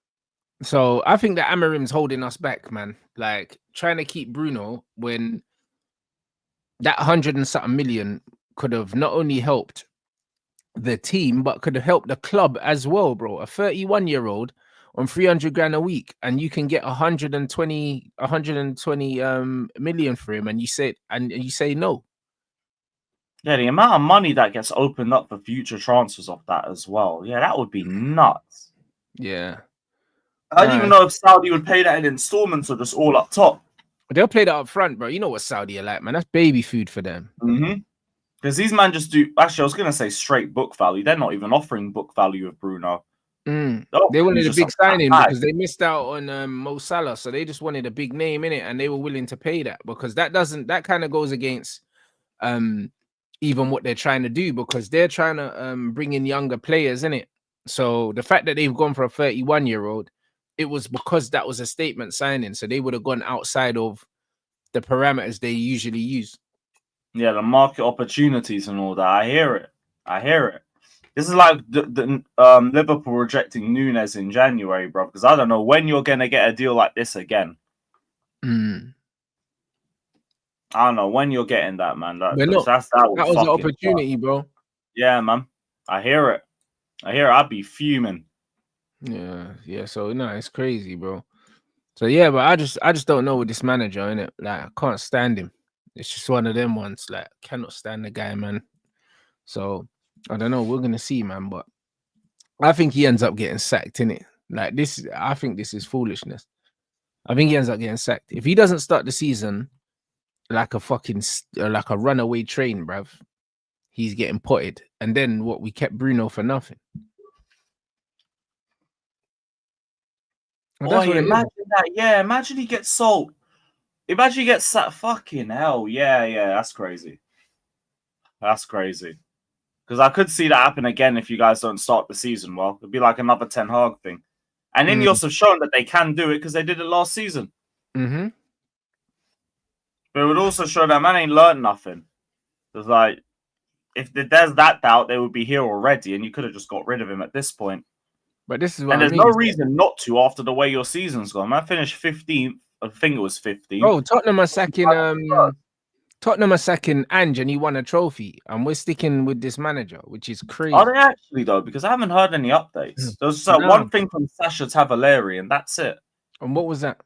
So I think that Amarim's holding us back, man. Like trying to keep Bruno when that 100 and something million could have not only helped the team, but could have helped the club as well, bro. A 31-year-old on 300 grand a week, and you can get 120 million for him, and you say no. Yeah, the amount of money that gets opened up for future transfers off that as well. Yeah, that would be nuts. Yeah. I don't even know if Saudi would pay that in installments or just all up top. They'll play that up front, bro. You know what Saudi are like, man. That's baby food for them. Because these men just do. Actually, I was going to say straight book value. They're not even offering book value of Bruno. They wanted a big signing because they missed out on Mo Salah, so they just wanted a big name in it, and they were willing to pay that because that kind of goes against even what they're trying to do, because they're trying to bring in younger players in it. So the fact that they've gone for a 31-year-old, it was because that was a statement signing, so they would have gone outside of the parameters they usually use. Yeah, the market opportunities and all that. I hear it. This is like the Liverpool rejecting Nunes in January, bro. Because I don't know when you're gonna get a deal like this again. I don't know when you're getting that, man. That was an opportunity, bro. Yeah, man. I hear it. I'd be fuming. Yeah. So no, it's crazy, bro. So yeah, but I just don't know with this manager, innit? Like I can't stand him. It's just one of them ones. Like cannot stand the guy, man. So I don't know. We're gonna see, man. But I think he ends up getting sacked, innit? Like this, I think this is foolishness. I think he ends up getting sacked if he doesn't start the season like a fucking like a runaway train, bruv. He's getting potted, and then what? We kept Bruno for nothing. Well, imagine that. Yeah, imagine he gets sold. Imagine he gets sacked. Fucking hell. Yeah. That's crazy. That's crazy. Because I could see that happen again if you guys don't start the season well. It'd be like another Ten Hag thing. And Ineos have shown that they can do it because they did it last season. But it would also show that man ain't learned nothing. It's like, if there's that doubt, they would be here already, and you could have just got rid of him at this point. But this is what there's no reason not to after the way your season's gone. Man finished 15th. I think it was 15th. Oh, Tottenham are sacking Ange, and he won a trophy, and we're sticking with this manager, which is crazy. Are they actually though? Because I haven't heard any updates. There was one thing from Sasha Tavaleri, and that's it. And what was that?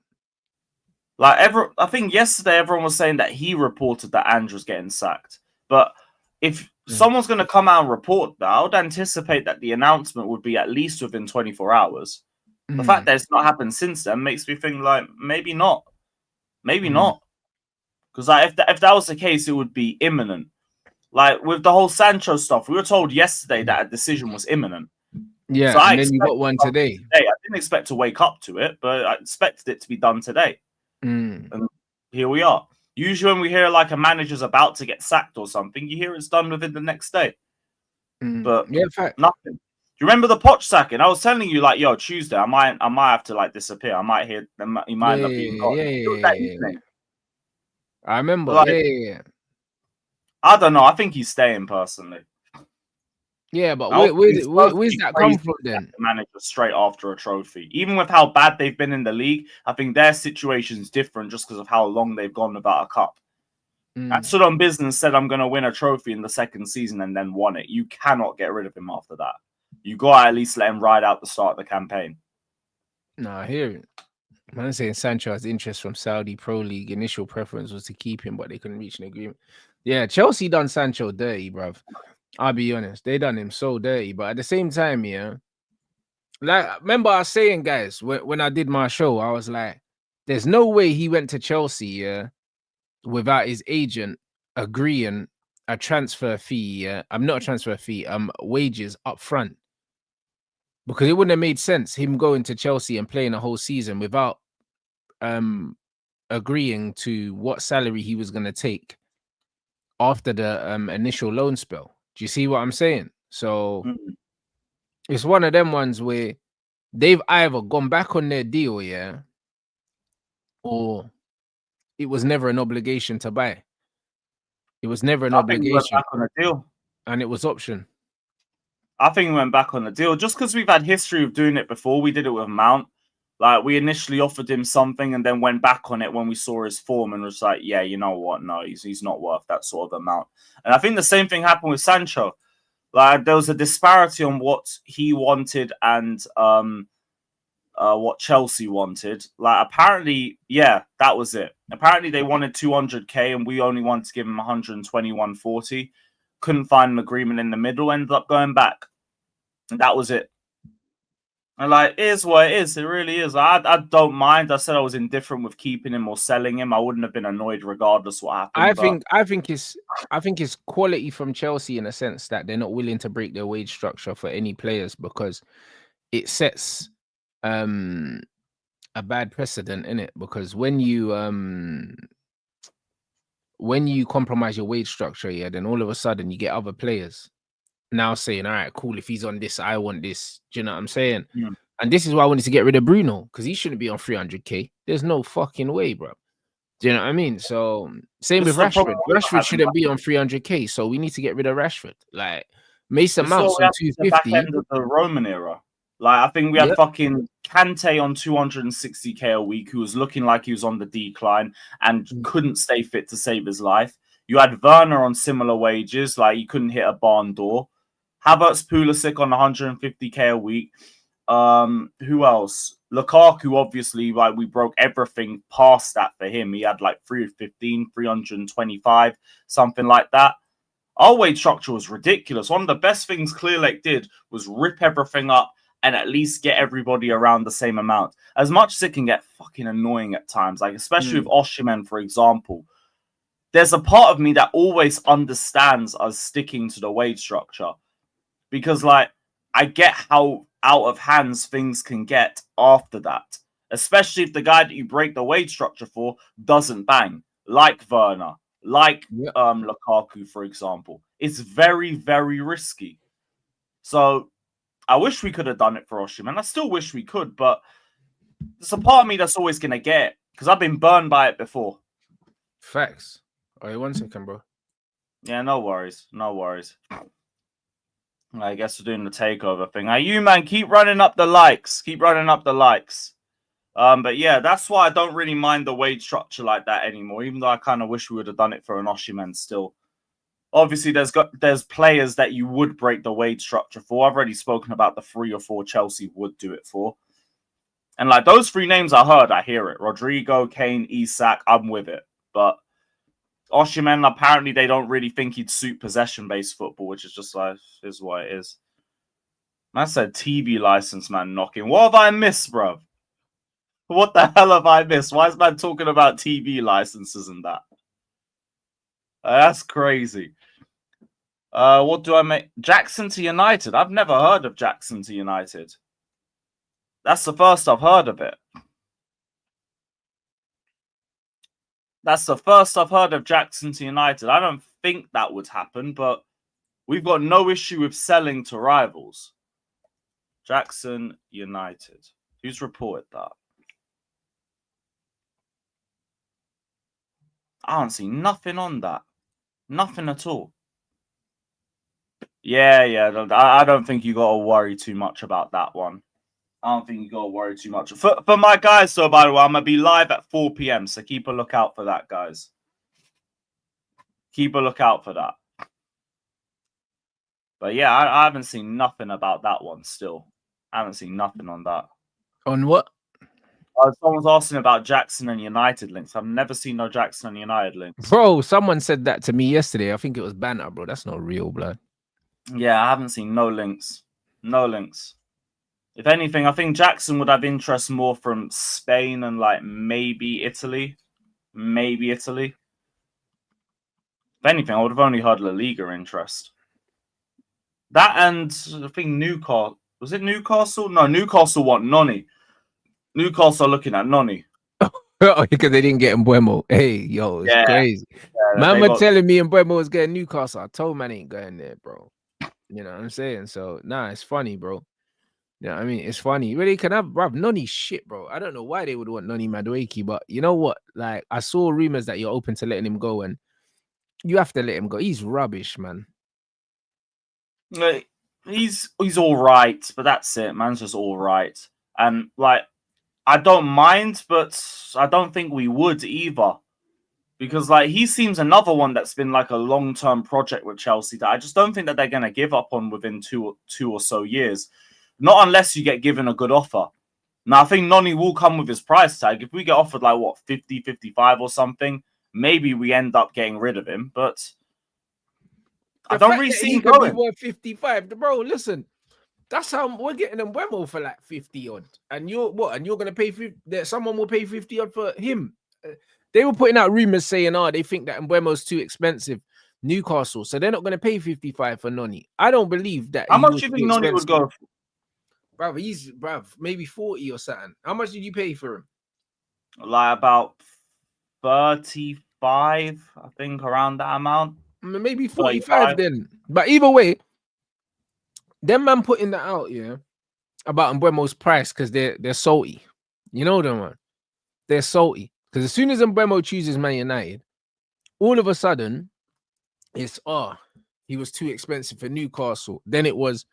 Like I think yesterday everyone was saying that he reported that Ange was getting sacked. But if someone's going to come out and report that, I would anticipate that the announcement would be at least within 24 hours. The fact that it's not happened since then makes me think like maybe not. Maybe not. Because if that was the case, it would be imminent. Like with the whole Sancho stuff, we were told yesterday that a decision was imminent. Yeah, So and then you got one today. I didn't expect to wake up to it, but I expected it to be done today. Mm. And here we are. Usually when we hear like a manager's about to get sacked or something, you hear it's done within the next day. But yeah, fact. nothing. Do you remember the Poch sacking? I was telling you, like, yo, Tuesday, I might have to like disappear. I might hear he might end up being gone. It was that evening. I remember. Like, yeah. I don't know. I think he's staying personally. Yeah, but where's that come from then? The manager straight after a trophy, even with how bad they've been in the league, I think their situation's different just because of how long they've gone without a cup. And stood on business, said I'm going to win a trophy in the second season, and then won it. You cannot get rid of him after that. You got to at least let him ride out the start of the campaign. No, I hear it. I'm saying Sancho has interest from Saudi Pro League. Initial preference was to keep him, but they couldn't reach an agreement. Yeah, Chelsea done Sancho dirty, bruv. I'll be honest. They done him so dirty. But at the same time, yeah, like, remember I was saying, guys, when I did my show, I was like, there's no way he went to Chelsea, yeah, without his agent agreeing a transfer fee, yeah. I'm not a transfer fee, wages up front. Because it wouldn't have made sense him going to Chelsea and playing a whole season without agreeing to what salary he was going to take after the initial loan spell. Do you see what I'm saying? So it's one of them ones where they've either gone back on their deal, yeah, or it was never an obligation to buy. It was never an obligation. Went back on a deal. And it was option. I think we went back on the deal just because we've had history of doing it before. We did it with Mount. Like, we initially offered him something and then went back on it when we saw his form and was like, yeah, you know what? No, he's not worth that sort of amount. And I think the same thing happened with Sancho. Like, there was a disparity on what he wanted and what Chelsea wanted. Like, apparently, yeah, that was it. Apparently, they wanted 200k and we only wanted to give him 121.40. Couldn't find an agreement in the middle. Ended up going back. And that was it. And like, it is what it is. It really is. I don't mind. I said I was indifferent with keeping him or selling him. I wouldn't have been annoyed regardless what happened. I think it's quality from Chelsea in a sense that they're not willing to break their wage structure for any players because it sets a bad precedent in it. Because when you compromise your wage structure, yeah, then all of a sudden you get other players now saying, all right, cool, if he's on this, I want this. Do you know what I'm saying? And this is why I wanted to get rid of Bruno, because he shouldn't be on 300k. There's no fucking way, bro. Do you know what I mean? So same with Rashford. Rashford shouldn't be on 300k, so we need to get rid of Rashford. Like, Mason Mount's on 250. Back end of the Roman era. Like, I think we had fucking Kante on 260k a week, who was looking like he was on the decline and couldn't stay fit to save his life. You had Werner on similar wages, like he couldn't hit a barn door. Havertz, Pulisic on 150k a week. Who else? Lukaku, obviously, like, we broke everything past that for him. He had like 315, 325, something like that. Our wage structure was ridiculous. One of the best things Clearlake did was rip everything up and at least get everybody around the same amount. As much as it can get fucking annoying at times, like especially with Osimhen, for example, there's a part of me that always understands us sticking to the wage structure. Because, like, I get how out of hands things can get after that. Especially if the guy that you break the wage structure for doesn't bang. Like Werner. Like Lukaku, for example. It's very, very risky. So, I wish we could have done it for Osimhen. I still wish we could, but there's a part of me that's always going to get it. Because I've been burned by it before. Facts. All right, 1 second, bro. Yeah, no worries. No worries. I guess we're doing the takeover thing. Hey, you, man, keep running up the likes. Keep running up the likes. But yeah, that's why I don't really mind the wage structure like that anymore, even though I kind of wish we would have done it for an Osimhen still. Obviously, there's players that you would break the wage structure for. I've already spoken about the 3 or 4 Chelsea would do it for. And like those 3 names I heard, I hear it. Rodrigo, Kane, Isak, I'm with it. But Osimhen, apparently they don't really think he'd suit possession-based football, which is just like, is what it is. Man said TV license, man, knocking. What have I missed, bro? What the hell have I missed? Why is man talking about TV licenses and that? That's crazy. What do I make? Jackson to United. I've never heard of Jackson to United. That's the first I've heard of it. That's the first I've heard of Jackson to United. I don't think that would happen, but we've got no issue with selling to rivals. Jackson United. Who's reported that? I don't see nothing on that. Nothing at all. Yeah. I don't think you got to worry too much about that one. I don't think you got to worry too much. For my guys, so by the way, I'm going to be live at 4 p.m. So keep a lookout for that, guys. Keep a lookout for that. But yeah, I haven't seen nothing about that one still. I haven't seen nothing on that. On what? Someone's asking about Jackson and United links. I've never seen no Jackson and United links. Bro, someone said that to me yesterday. I think it was banter, bro. That's not real, blood. Yeah, I haven't seen no links. No links. If anything, I think Jackson would have interest more from Spain and like maybe Italy. Maybe Italy. If anything, I would have only heard La Liga interest. That and I think Newcastle. Was it Newcastle? No, Newcastle want Noni. Newcastle are looking at Noni. Oh, because they didn't get Mbuemo. Hey, yo, it's crazy. Man were telling me Mbuemo was getting Newcastle. I told man ain't going there, bro. You know what I'm saying? So, nah, it's funny, bro. You know what I mean? It's funny. Really can have, bruv, Noni shit, bro. I don't know why they would want Noni Madueke, but you know what? Like, I saw rumors that you're open to letting him go, and you have to let him go. He's rubbish, man. He's all right, but that's it. Man's just all right. And, like, I don't mind, but I don't think we would either. Because, like, he seems another one that's been, like, a long-term project with Chelsea that I just don't think that they're going to give up on within two or so years. Not unless you get given a good offer. Now, I think Noni will come with his price tag. If we get offered, like, what, 50, 55 or something, maybe we end up getting rid of him. But I don't really see him going. Worth 55. Bro, listen. That's how we're getting them Wemo for like 50 odd. And you're what? And you're going to pay 50, someone will pay 50 odd for him. They were putting out rumors saying, they think that Mbuemo's too expensive. Newcastle, so they're not going to pay 55 for Noni. I don't believe that. How much do you think Noni would go for? Bruv, maybe 40 or something. How much did you pay for him? Like about 35, I think, around that amount. Maybe 45 then. But either way, them man putting that out, yeah, about Mbuemo's price because they're salty. You know them, man. They're salty. Because as soon as Mbuemo chooses Man United, all of a sudden, it's, he was too expensive for Newcastle. Then it was,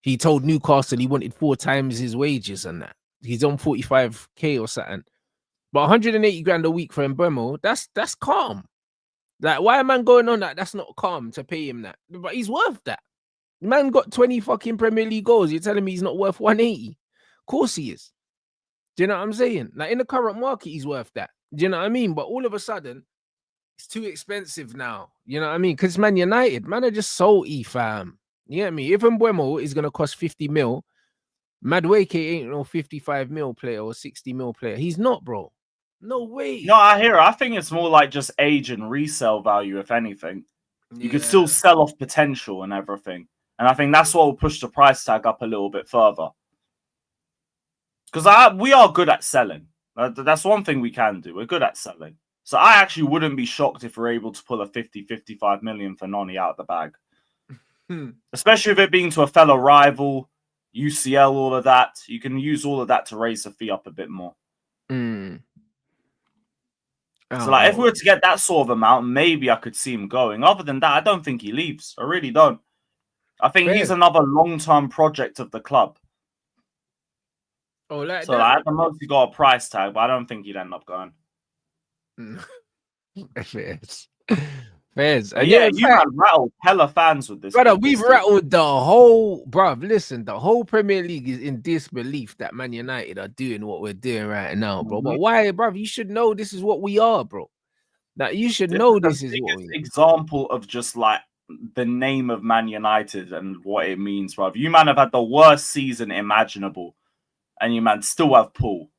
he told Newcastle he wanted 4 times his wages and that. He's on 45k or something. But 180 grand a week for Mbuemo, that's calm. Like, why am I going on that? That's not calm to pay him that. But he's worth that. Man got 20 fucking Premier League goals. You're telling me he's not worth 180? Of course he is. Do you know what I'm saying? Like, in the current market, he's worth that. Do you know what I mean? But all of a sudden, it's too expensive now. You know what I mean? Because Man United, man, are just salty, fam. You get me? If Mbuemo is going to cost 50 mil, Madueke ain't no 55 mil player or 60 mil player. He's not, bro. No way. No, I hear it. I think it's more like just age and resale value, if anything. You could still sell off potential and everything. And I think that's what will push the price tag up a little bit further. Because we are good at selling. That's one thing we can do. We're good at selling. So I actually wouldn't be shocked if we're able to pull a 50, 55 million for Noni out of the bag. Especially with it being to a fellow rival, UCL, all of that. You can use all of that to raise the fee up a bit more. So, like, if we were to get that sort of amount, maybe I could see him going. Other than that, I don't think he leaves. I really don't. I think he's another long-term project of the club. Oh, like so that? Like, at the most, he got a price tag, but I don't think he'd end up going. Fairs. Yeah, you had rattled hella fans with this. Brother, we've rattled the whole, bruv. Listen, the whole Premier League is in disbelief that Man United are doing what we're doing right now, bro. But why, bruv? You should know this is what we are, bro. That you should know this is what we are. Example of just like the name of Man United and what it means, bruv. You man have had the worst season imaginable, and you man still have Paul.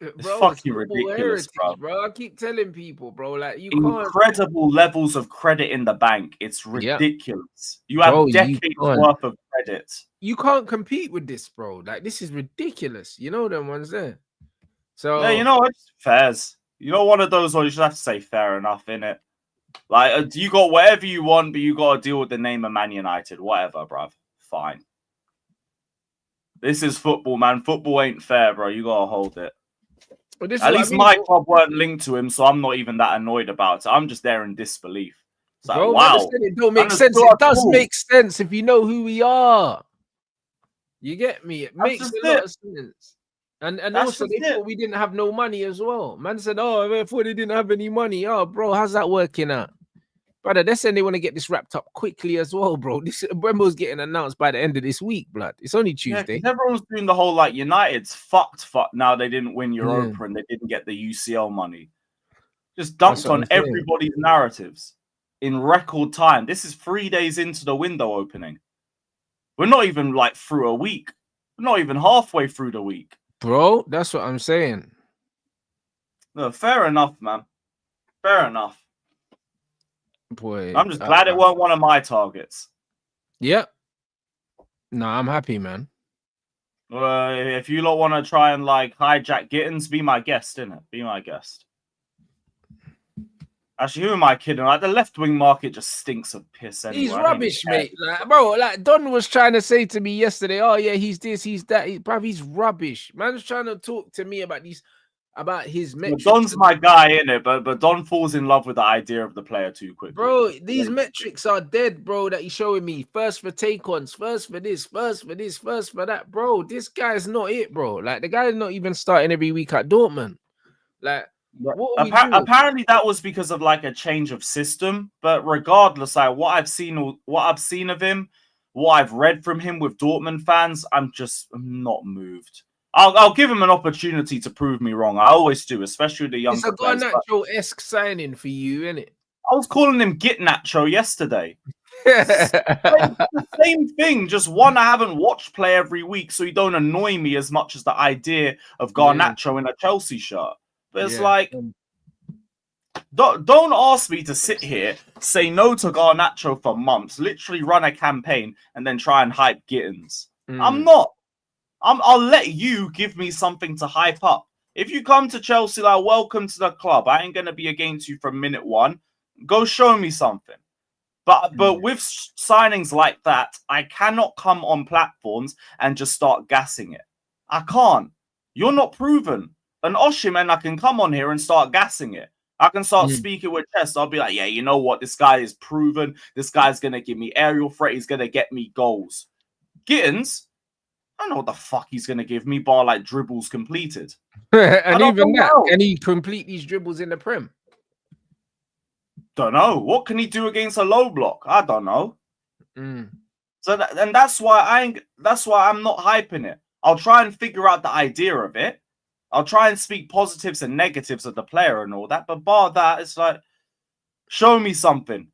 It's bro, it's fucking football ridiculous, heritage, bro. bro. I keep telling people, bro, like you can't. Incredible levels of credit in the bank. It's Yeah, ridiculous. You bro, have decades worth of credit. You can't compete with this, bro. Like this is ridiculous. You know them ones there. So Yeah, you know what? Fairs. You know, one of those ones you just have to say fair enough, innit? Like, you got whatever you want, but you got to deal with the name of Man United. Whatever, bruv. Fine. This is football, man. Football ain't fair, bro. You got to hold it. But this At least my club weren't linked to him, so I'm not even that annoyed about it. I'm just there in disbelief. It's like, bro, wow. It don't make sense. It does make sense if you know who we are. You get me? It makes a lot of sense. And also they thought we didn't have no money as well. Man said, oh, I thought they didn't have any money. Oh, bro, how's that working out? Brother, they're saying they want to get this wrapped up quickly as well, bro. This Brembo's getting announced by the end of this week, blood. It's only Tuesday. Yeah, everyone's doing the whole like United's fucked. Now they didn't win Europa and they didn't get the UCL money. Just dumped on everybody's narratives in record time. This is 3 days into the window opening. We're not even like through a week. We're not even halfway through the week. Bro, that's what I'm saying. No, fair enough, man. Fair enough. Boy, I'm just glad it weren't one of my targets. Yep. No, I'm happy, man. If you lot want to try and like hijack Gittins, be my guest, innit? Be my guest. Actually, who am I kidding? Like the left wing market just stinks of piss anyway. He's rubbish, mate. Like, bro, like Don was trying to say to me yesterday, oh yeah, he's this, he's that. Bruv, he's rubbish. Man's trying to talk to me about his metrics. Don's my guy, innit? But Don falls in love with the idea of the player too quickly. Bro, these metrics are dead, bro, that he's showing me. First for take-ons, first for this, first for this, first for that. Bro, this guy's not it, bro. Like, the guy's not even starting every week at Dortmund. Like, what are we doing? Apparently that was because of like a change of system. But regardless, like what I've seen of him, what I've read from him with Dortmund fans, I'm not moved. I'll give him an opportunity to prove me wrong. I always do, especially the younger players. It's a Garnacho-esque signing for you, innit? I was calling him Git Nacho yesterday. The same thing, just one I haven't watched play every week, so he don't annoy me as much as the idea of Garnacho in a Chelsea shirt. But it's like, don't ask me to sit here, say no to Garnacho for months, literally run a campaign, and then try and hype Gittins. I'm not. I'll let you give me something to hype up. If you come to Chelsea, like, welcome to the club. I ain't going to be against you from minute one. Go show me something. But with signings like that, I cannot come on platforms and just start gassing it. I can't. You're not proven. An Osimhen, I can come on here and start gassing it. I can start speaking with chest. I'll be like, yeah, you know what? This guy is proven. This guy's going to give me aerial threat. He's going to get me goals. Gittins, I don't know what the fuck he's going to give me, bar like dribbles completed. And even that, can he complete these dribbles in the Prem? Don't know. What can he do against a low block? I don't know. So that's why I'm not hyping it. I'll try and figure out the idea of it. I'll try and speak positives and negatives of the player and all that. But bar that, it's like, show me something.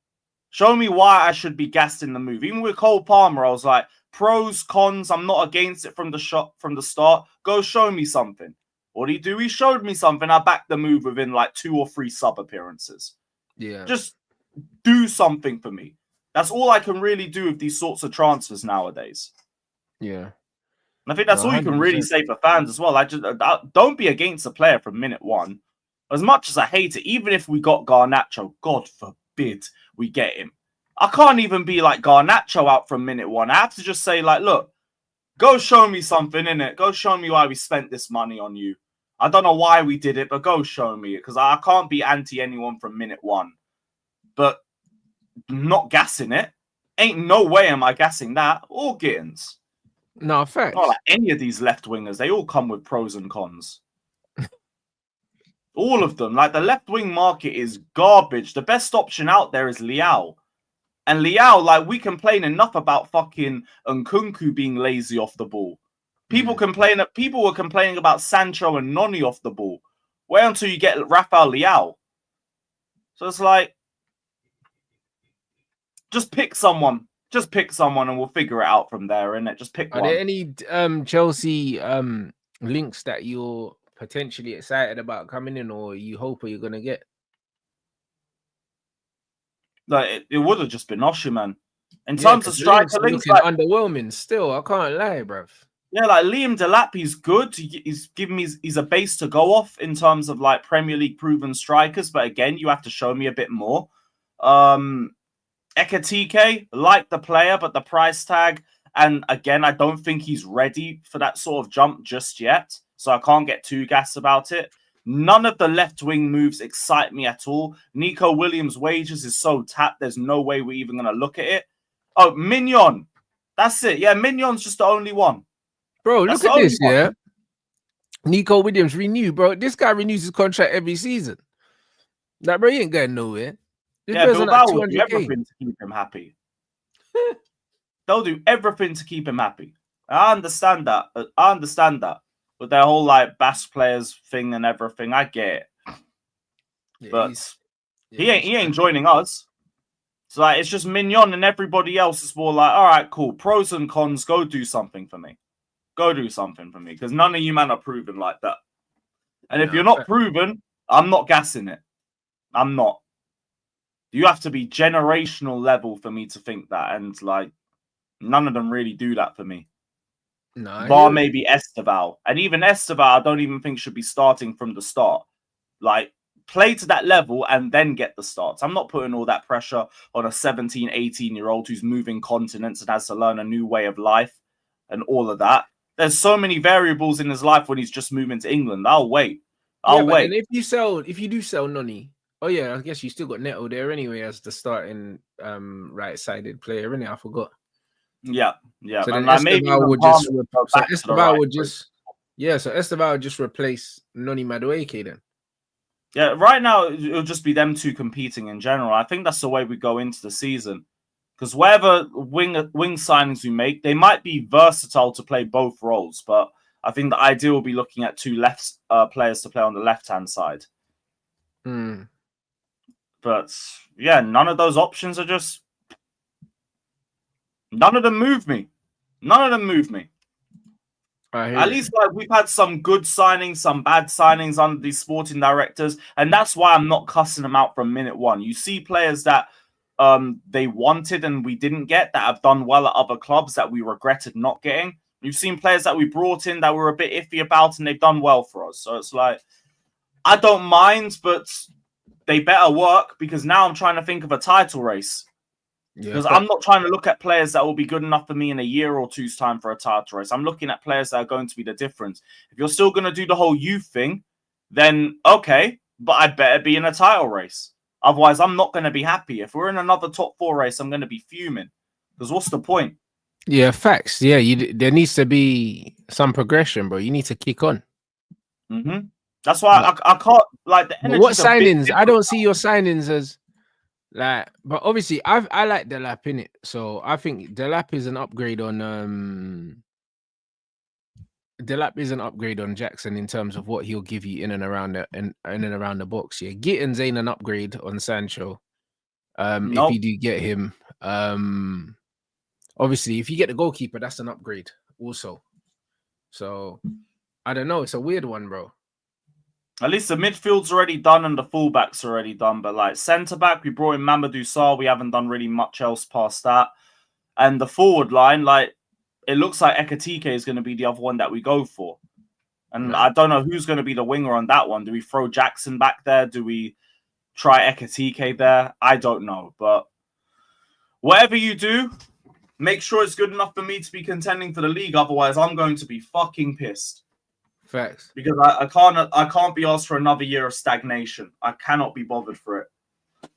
Show me why I should be gassed in the move. Even with Cole Palmer, I was like, pros, cons, I'm not against it from the start. Go show me something. What did he do? He showed me something. I backed the move within like 2 or 3 sub appearances. Yeah. Just do something for me. That's all I can really do with these sorts of transfers nowadays. Yeah. And I think that's all you can really say for fans as well. Don't be against a player from minute one. As much as I hate it, even if we got Garnacho, God forbid we get him. I can't even be like Garnacho out from minute one. I have to just say, like, look, go show me something, innit? Go show me why we spent this money on you. I don't know why we did it, but go show me it. Because I can't be anti anyone from minute one. But not gassing it. Ain't no way am I gassing that. Or Gittins. No, facts. Not like any of these left wingers. They all come with pros and cons. All of them. Like, the left wing market is garbage. The best option out there is Leao. And Leao, like, we complain enough about fucking Nkunku being lazy off the ball. People were complaining about Sancho and Noni off the ball. Wait until you get Rafael Leao. So it's like, just pick someone. Just pick someone and we'll figure it out from there, innit? Just pick one. Are there any Chelsea links that you're potentially excited about coming in, or you hope you're gonna get? Like it would have just been Oshiman. In Yeah, terms of 'cause the striker links, looking like underwhelming still. I can't lie, bruv. yeah, like Liam Delap, he's good. He's giving me he's a base to go off in terms of like Premier League proven strikers. But again, you have to show me a bit more. Ekatike, like the player, but the price tag. And again, I don't think he's ready for that sort of jump just yet. So I can't get too gassed about it. None of the left wing moves excite me at all. Nico Williams' wages is so tapped. There's no way we're even going to look at it. Oh, Mignon. That's it. Yeah, Mignon's just the only one. Bro, That's look at this, one. yeah. Nico Williams renew, bro. This guy renews his contract every season. Like, bro, he ain't going nowhere. This Yeah, Bilbao Bilbao will do 200K. everything to keep him happy. They'll do everything to keep him happy. I understand that. With their whole like Basque players thing and everything, I get it. Yeah, But he ain't joining us. So like, it's just Mignon and everybody else is more like, all right, cool. Pros and cons, go do something for me. Go do something for me. Because none of you man are proven like that. And if you're not proven, I'm not gassing it. I'm not. You have to be generational level for me to think that. And like, none of them really do that for me. No, Bar maybe Esteval. And even Esteval, I don't even think should be starting from the start. Like, play to that level and then get the starts. I'm not putting all that pressure on a 17, 18-year-old who's moving continents and has to learn a new way of life and all of that. There's so many variables in his life when he's just moving to England. I'll wait. I'll wait. And if you do sell Noni, oh yeah, I guess you still got Neto there anyway as the starting right-sided player, innit? I forgot. Yeah. So then Esteval would just replace Noni Madueke then. Yeah, right now it'll just be them two competing in general. I think that's the way we go into the season. Because whatever wing signings we make, they might be versatile to play both roles. But I think the idea will be looking at two left players to play on the left-hand side. But yeah, none of those options are just... None of them move me. At least like we've had some good signings, some bad signings under these sporting directors, and that's why I'm not cussing them out from minute one. You see players that they wanted and we didn't get that have done well at other clubs that we regretted not getting. You've seen players that we brought in that were a bit iffy about and they've done well for us. So it's like, I don't mind, but they better work because now I'm trying to think of a title race. Because I'm not trying to look at players that will be good enough for me in a year or two's time for a title race. I'm looking at players that are going to be the difference. If you're still going to do the whole youth thing, then okay, but I better be in a title race. Otherwise, I'm not going to be happy. If we're in another top 4 race, I'm going to be fuming. Because what's the point? Yeah, facts. Yeah, there needs to be some progression, bro. You need to kick on. That's why I can't like the energy. What signings? I don't see your signings as like, but obviously I like Delap in it, so I think Delap is an upgrade on Jackson in terms of what he'll give you in and around the box. Yeah, Gittins ain't an upgrade on Sancho. If you do get him, obviously if you get the goalkeeper, that's an upgrade also. So I don't know. It's a weird one, bro. At least the midfield's already done and the fullback's already done. But like centre-back, we brought in Mamadou Sarr. We haven't done really much else past that. And the forward line, like, it looks like Ekatike is going to be the other one that we go for. And I don't know who's going to be the winger on that one. Do we throw Jackson back there? Do we try Ekatike there? I don't know. But whatever you do, make sure it's good enough for me to be contending for the league. Otherwise, I'm going to be fucking pissed. Facts. Because I can't be asked for another year of stagnation. I cannot be bothered for it.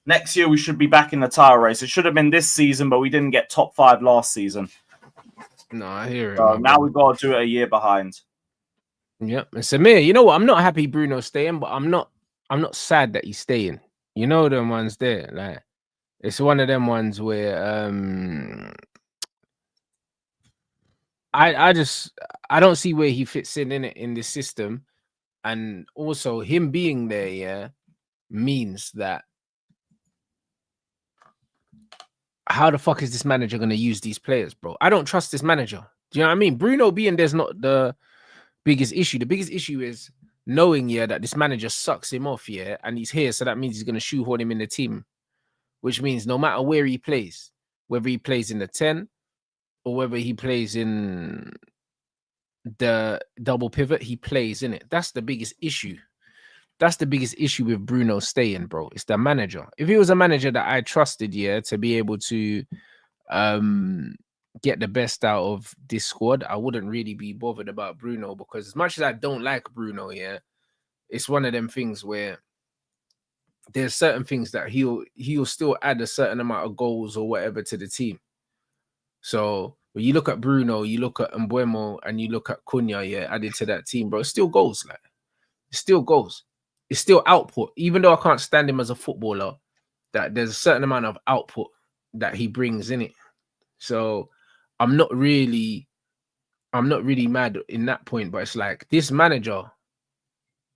Next year we should be back in the title race. It should have been this season, but we didn't get top 5 last season. No, I hear it. So now we've got to do it a year behind. Yep. And Samir, you know what? I'm not happy Bruno's staying, but I'm not sad that he's staying. You know them ones there. Like, it's one of them ones where I don't see where he fits in it in this system. And also him being there, yeah, means that how the fuck is this manager going to use these players, bro? I don't trust this manager. Do you know what I mean? Bruno being there's not the biggest issue. The biggest issue is knowing that this manager sucks him off, and he's here, so that means he's going to shoehorn him in the team, which means no matter where he plays, whether he plays in the 10 or whether he plays in the double pivot, he plays in it. That's the biggest issue. That's the biggest issue with Bruno staying, bro. It's the manager. If he was a manager that I trusted, to be able to get the best out of this squad, I wouldn't really be bothered about Bruno, because as much as I don't like Bruno, it's one of them things where there's certain things that he'll still add a certain amount of goals or whatever to the team. So when you look at Bruno, you look at Mbeumo, and you look at Cunha, added to that team, bro, it still goes. Like, it still goes. It's still output. Even though I can't stand him as a footballer, that there's a certain amount of output that he brings in it. So I'm not really mad in that point, but it's like this manager,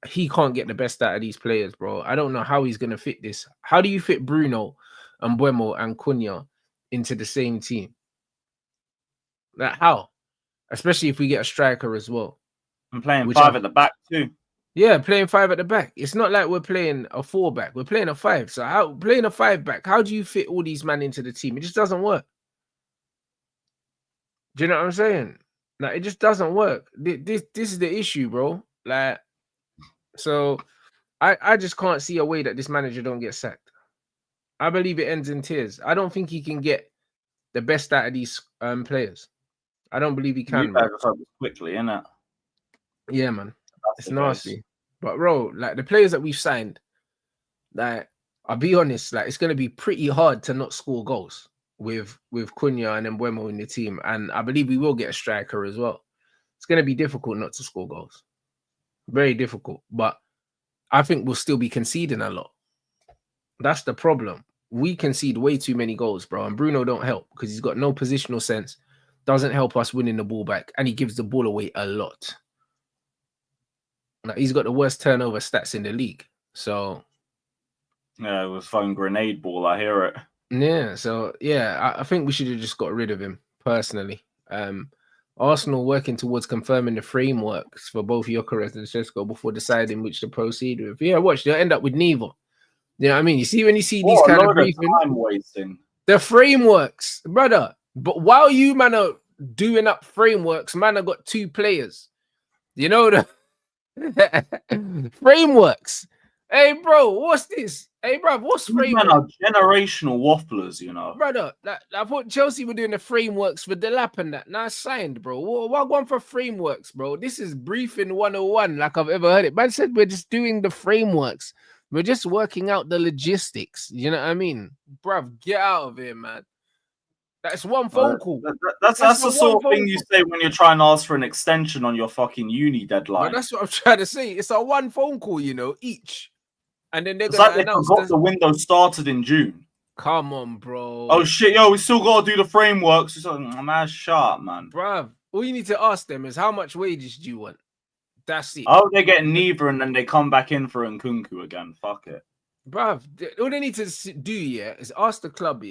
he can't get the best out of these players, bro. I don't know how he's gonna fit this. How do you fit Bruno and Mbeumo and Cunha into the same team? Like, how? Especially if we get a striker as well. I'm playing 5 at the back too. Yeah, playing 5 at the back. It's not like we're playing a 4 back. We're playing a 5. So how playing a 5 back? How do you fit all these men into the team? It just doesn't work. Do you know what I'm saying? Like, it just doesn't work. This is the issue, bro. Like, so I just can't see a way that this manager don't get sacked. I believe it ends in tears. I don't think he can get the best out of these players. I don't believe he can. Quickly, innit? Yeah, man. It's nasty. But bro, like the players that we've signed, like, I'll be honest, like it's gonna be pretty hard to not score goals with Cunha and Mbeumo in the team. And I believe we will get a striker as well. It's gonna be difficult not to score goals. Very difficult. But I think we'll still be conceding a lot. That's the problem. We concede way too many goals, bro. And Bruno don't help because he's got no positional sense. Doesn't help us winning the ball back. And he gives the ball away a lot. Like, he's got the worst turnover stats in the league. So yeah, it was fun grenade ball. I hear it. Yeah. So yeah, I think we should have just got rid of him personally. Arsenal working towards confirming the frameworks for both Gyökeres and Šeško before deciding which to proceed with. Yeah, watch, they'll end up with neither. You know what I mean? You see, when you see these kind of briefings, the frameworks, brother. But while you, man, are doing up frameworks, man, I got 2 players. You know the frameworks. Hey, bro, what's this? Hey, bro, what's framework? Man are generational wafflers, you know. Brother, I thought Chelsea were doing the frameworks for the lap and that. Now signed, bro. What going for frameworks, bro? This is briefing 101 like I've ever heard it. Man said we're just doing the frameworks. We're just working out the logistics. You know what I mean? Bruv, get out of here, man. That's one phone call. That's the sort of thing you say when you're trying to ask for an extension on your fucking uni deadline. But that's what I'm trying to say. It's a one phone call, you know, each. And then they're it's gonna like announce the window started in June. Come on, bro. Oh shit, yo, we still gotta do the frameworks. It's like, man, shut, man. Bruv, all you need to ask them is how much wages do you want? That's it. Oh, they get neither and then they come back in for Nkunku again. Fuck it. Bruv, all they need to do, is ask the club,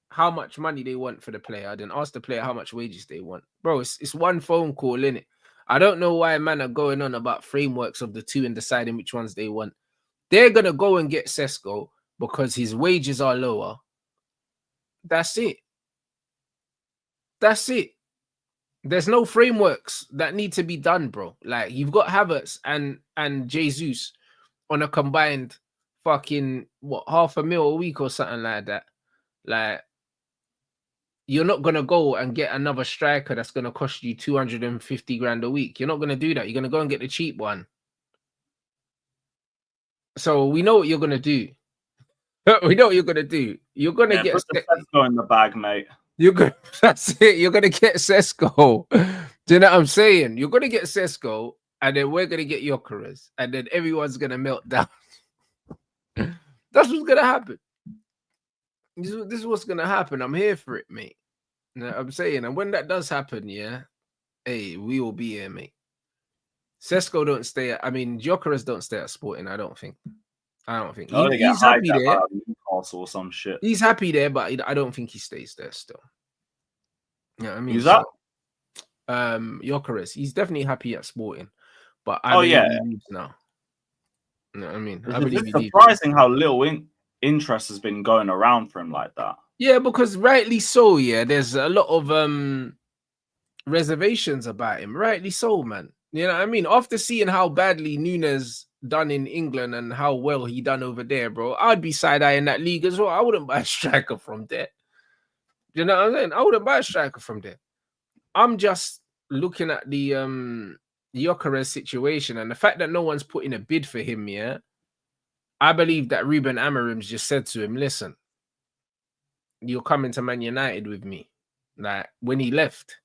how much money they want for the player, then ask the player how much wages they want. Bro, it's one phone call, innit? I don't know why man are going on about frameworks of the 2 and deciding which ones they want. They're going to go and get Šeško because his wages are lower. That's it. That's it. There's no frameworks that need to be done, bro. Like, you've got Havertz and Jesus on a combined fucking, $500,000 a week or something like that. Like, you're not going to go and get another striker that's going to cost you 250 grand a week. You're not going to do that. You're going to go and get the cheap one. So we know what you're going to do. We know what you're going to do. You're going to get Šeško in the bag, mate. That's it. You're going to get Šeško. Do you know what I'm saying? You're going to get Šeško, and then we're going to get Gyökeres, and then everyone's going to melt down. That's what's going to happen. This is what's going to happen. I'm here for it, mate. You know what I'm saying? And when that does happen, hey, we will be here, mate. Šeško don't stay at, Gyökeres don't stay at Sporting, I don't think. He's happy there. Or some shit. He's happy there, but I don't think he stays there still. Yeah, Who's that? Gyökeres. He's definitely happy at Sporting, But I believe he leaves now. You know what I mean? I believe It's surprising how little interest has been going around for him like that. Yeah, because rightly so, yeah. There's a lot of reservations about him. Rightly so, man. You know what I mean? After seeing how badly Nunes done in England and how well he done over there, bro, I'd be side-eyeing that league as well. I wouldn't buy a striker from there. You know what I'm saying? I wouldn't buy a striker from there. I'm just looking at the Gyökeres situation and the fact that no one's putting a bid for him, yeah. I believe that Ruben Amorim's just said to him, listen, you're coming to Man United with me. Like, when he left,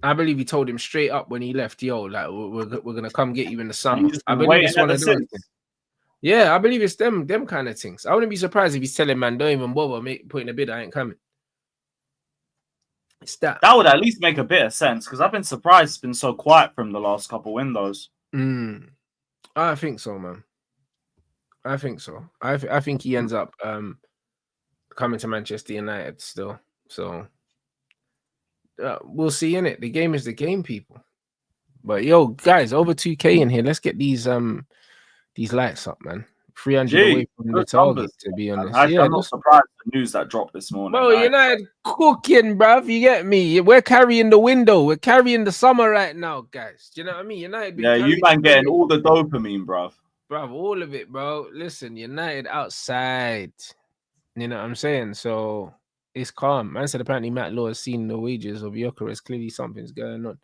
I believe he told him straight up when he left, yo, like, we're going to come get you in the summer. I believe it's one of those things. Yeah, I believe it's them kind of things. I wouldn't be surprised if he's telling man, don't even bother putting a bid, I ain't coming. It's that. That would at least make a bit of sense, because I've been surprised it's been so quiet from the last couple windows. I think so, man. I think so. I think he ends up coming to Manchester United still. So we'll see in it. The game is the game, people. But yo, guys, over 2K in here. Let's get these lights up, man. 300 away from the target, to be honest. I'm not surprised the news that dropped this morning. Bro, United cooking, bruv. You get me? We're carrying the window. We're carrying the summer right now, guys. Do you know what I mean? United. Yeah, you man getting all the dopamine, bruv. Bruv, all of it, bro. Listen, United outside. You know what I'm saying? So it's calm. Man said apparently Matt Law has seen the wages of Gyökeres. Clearly something's going on.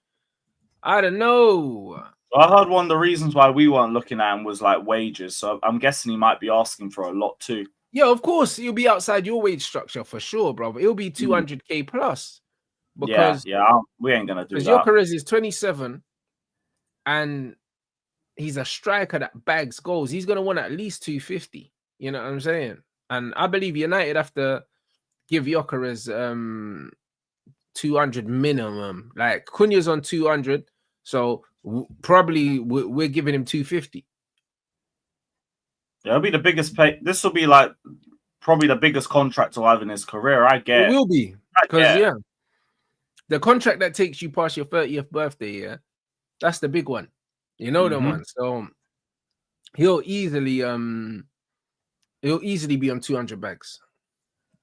I don't know. I heard one of the reasons why we weren't looking at him was like wages. So I'm guessing he might be asking for a lot too. Yeah, of course. He'll be outside your wage structure for sure, bro. It'll be 200K plus. Because we ain't going to do that. Because Gyökeres is 27 and he's a striker that bags goals. He's going to want at least 250. You know what I'm saying? And I believe United have to give Gyökeres 200 minimum. Like Cunha's on 200. So probably we're giving him 250. Yeah, it'll be the biggest pay. This will be like probably the biggest contract he'll have in his career. I guess it will be because the contract that takes you past your 30th birthday, that's the big one. You know the one. So he'll easily be on 200 bags.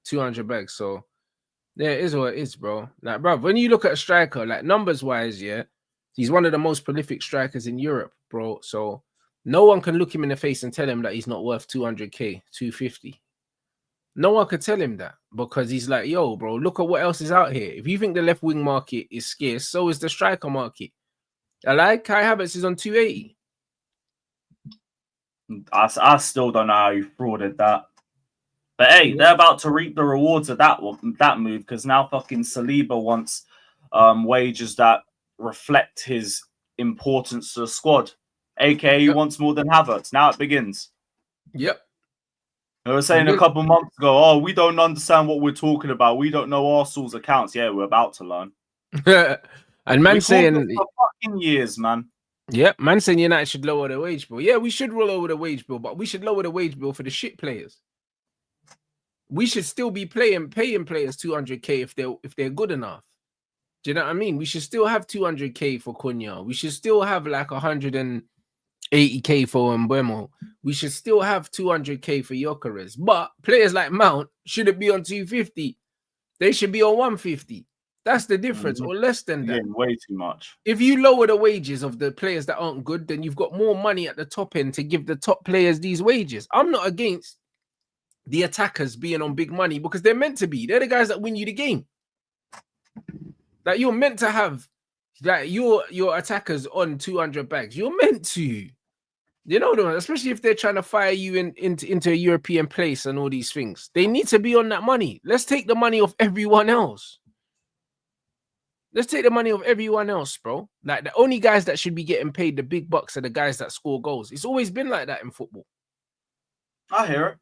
200 bags. So there is what it is, bro. Like, bro, when you look at a striker, like numbers wise, he's one of the most prolific strikers in Europe, bro. So no one can look him in the face and tell him that he's not worth 200K, 250. No one could tell him that because he's like, yo, bro, look at what else is out here. If you think the left wing market is scarce, so is the striker market. I like Kai Havertz is on 280. I still don't know how you frauded that. But hey, they're about to reap the rewards of that move because now fucking Saliba wants wages that reflect his importance to the squad. AKA he wants more than Havertz. Now it begins. Yep. They were saying a couple months ago, oh, we don't understand what we're talking about. We don't know Arsenal's accounts. Yeah, we're about to learn. And man saying for fucking years, man. Yeah, man saying United should lower the wage bill. Yeah, we should lower the wage bill, but we should lower the wage bill for the shit players. We should still be paying players 200K if they're good enough. Do you know what I mean? We should still have 200K for Cunha. We should still have like 180K for Mbeumo. We should still have 200K for Gyökeres. But players like Mount shouldn't be on 250. They should be on 150. That's the difference, or less than that. Way too much. If you lower the wages of the players that aren't good, then you've got more money at the top end to give the top players these wages. I'm not against the attackers being on big money because they're meant to be. They're the guys that win you the game. Like you're meant to have like your attackers on 200 bags. You're meant to. You know, especially if they're trying to fire you into a European place and all these things. They need to be on that money. Let's take the money off everyone else. Let's take the money of everyone else, bro. Like the only guys that should be getting paid the big bucks are the guys that score goals. It's always been like that in football. I hear it.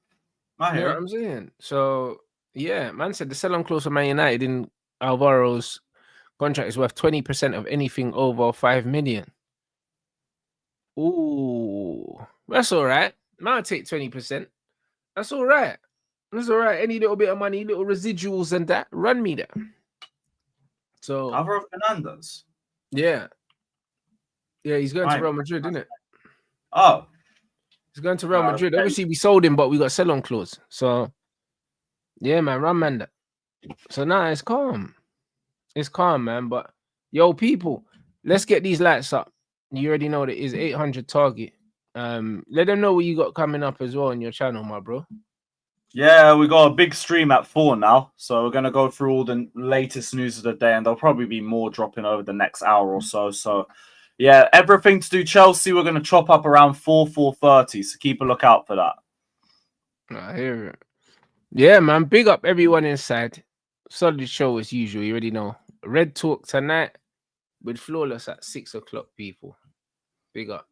You know what I'm saying? So yeah, man said the sell-on clause for Man United in Alvaro's contract is worth 20% of anything over 5 million. Ooh, that's all right. Might take 20%. That's all right. That's all right. Any little bit of money, little residuals and that, run me that. So Bruno Fernandes. Yeah. Yeah, he's going to Right. Real Madrid, isn't it? Oh, He's going to Real Madrid. okay. Obviously, we sold him, but we got sell-on clause. So, yeah, man, run man that. So now it's calm. It's calm, man. But yo, people, let's get these lights up. You already know that it is 800 target. Let them know what you got coming up as well on your channel, my bro. Yeah, we got a big stream at 4 now, so we're gonna go through all the latest news of the day, and there'll probably be more dropping over the next hour or so. So, yeah, everything to do Chelsea, we're gonna chop up around 4:30. So keep a lookout for that. I hear it. Yeah, man. Big up everyone inside. Solid show as usual. You already know. Red Talk tonight with Flawless at 6 o'clock, people. Big up.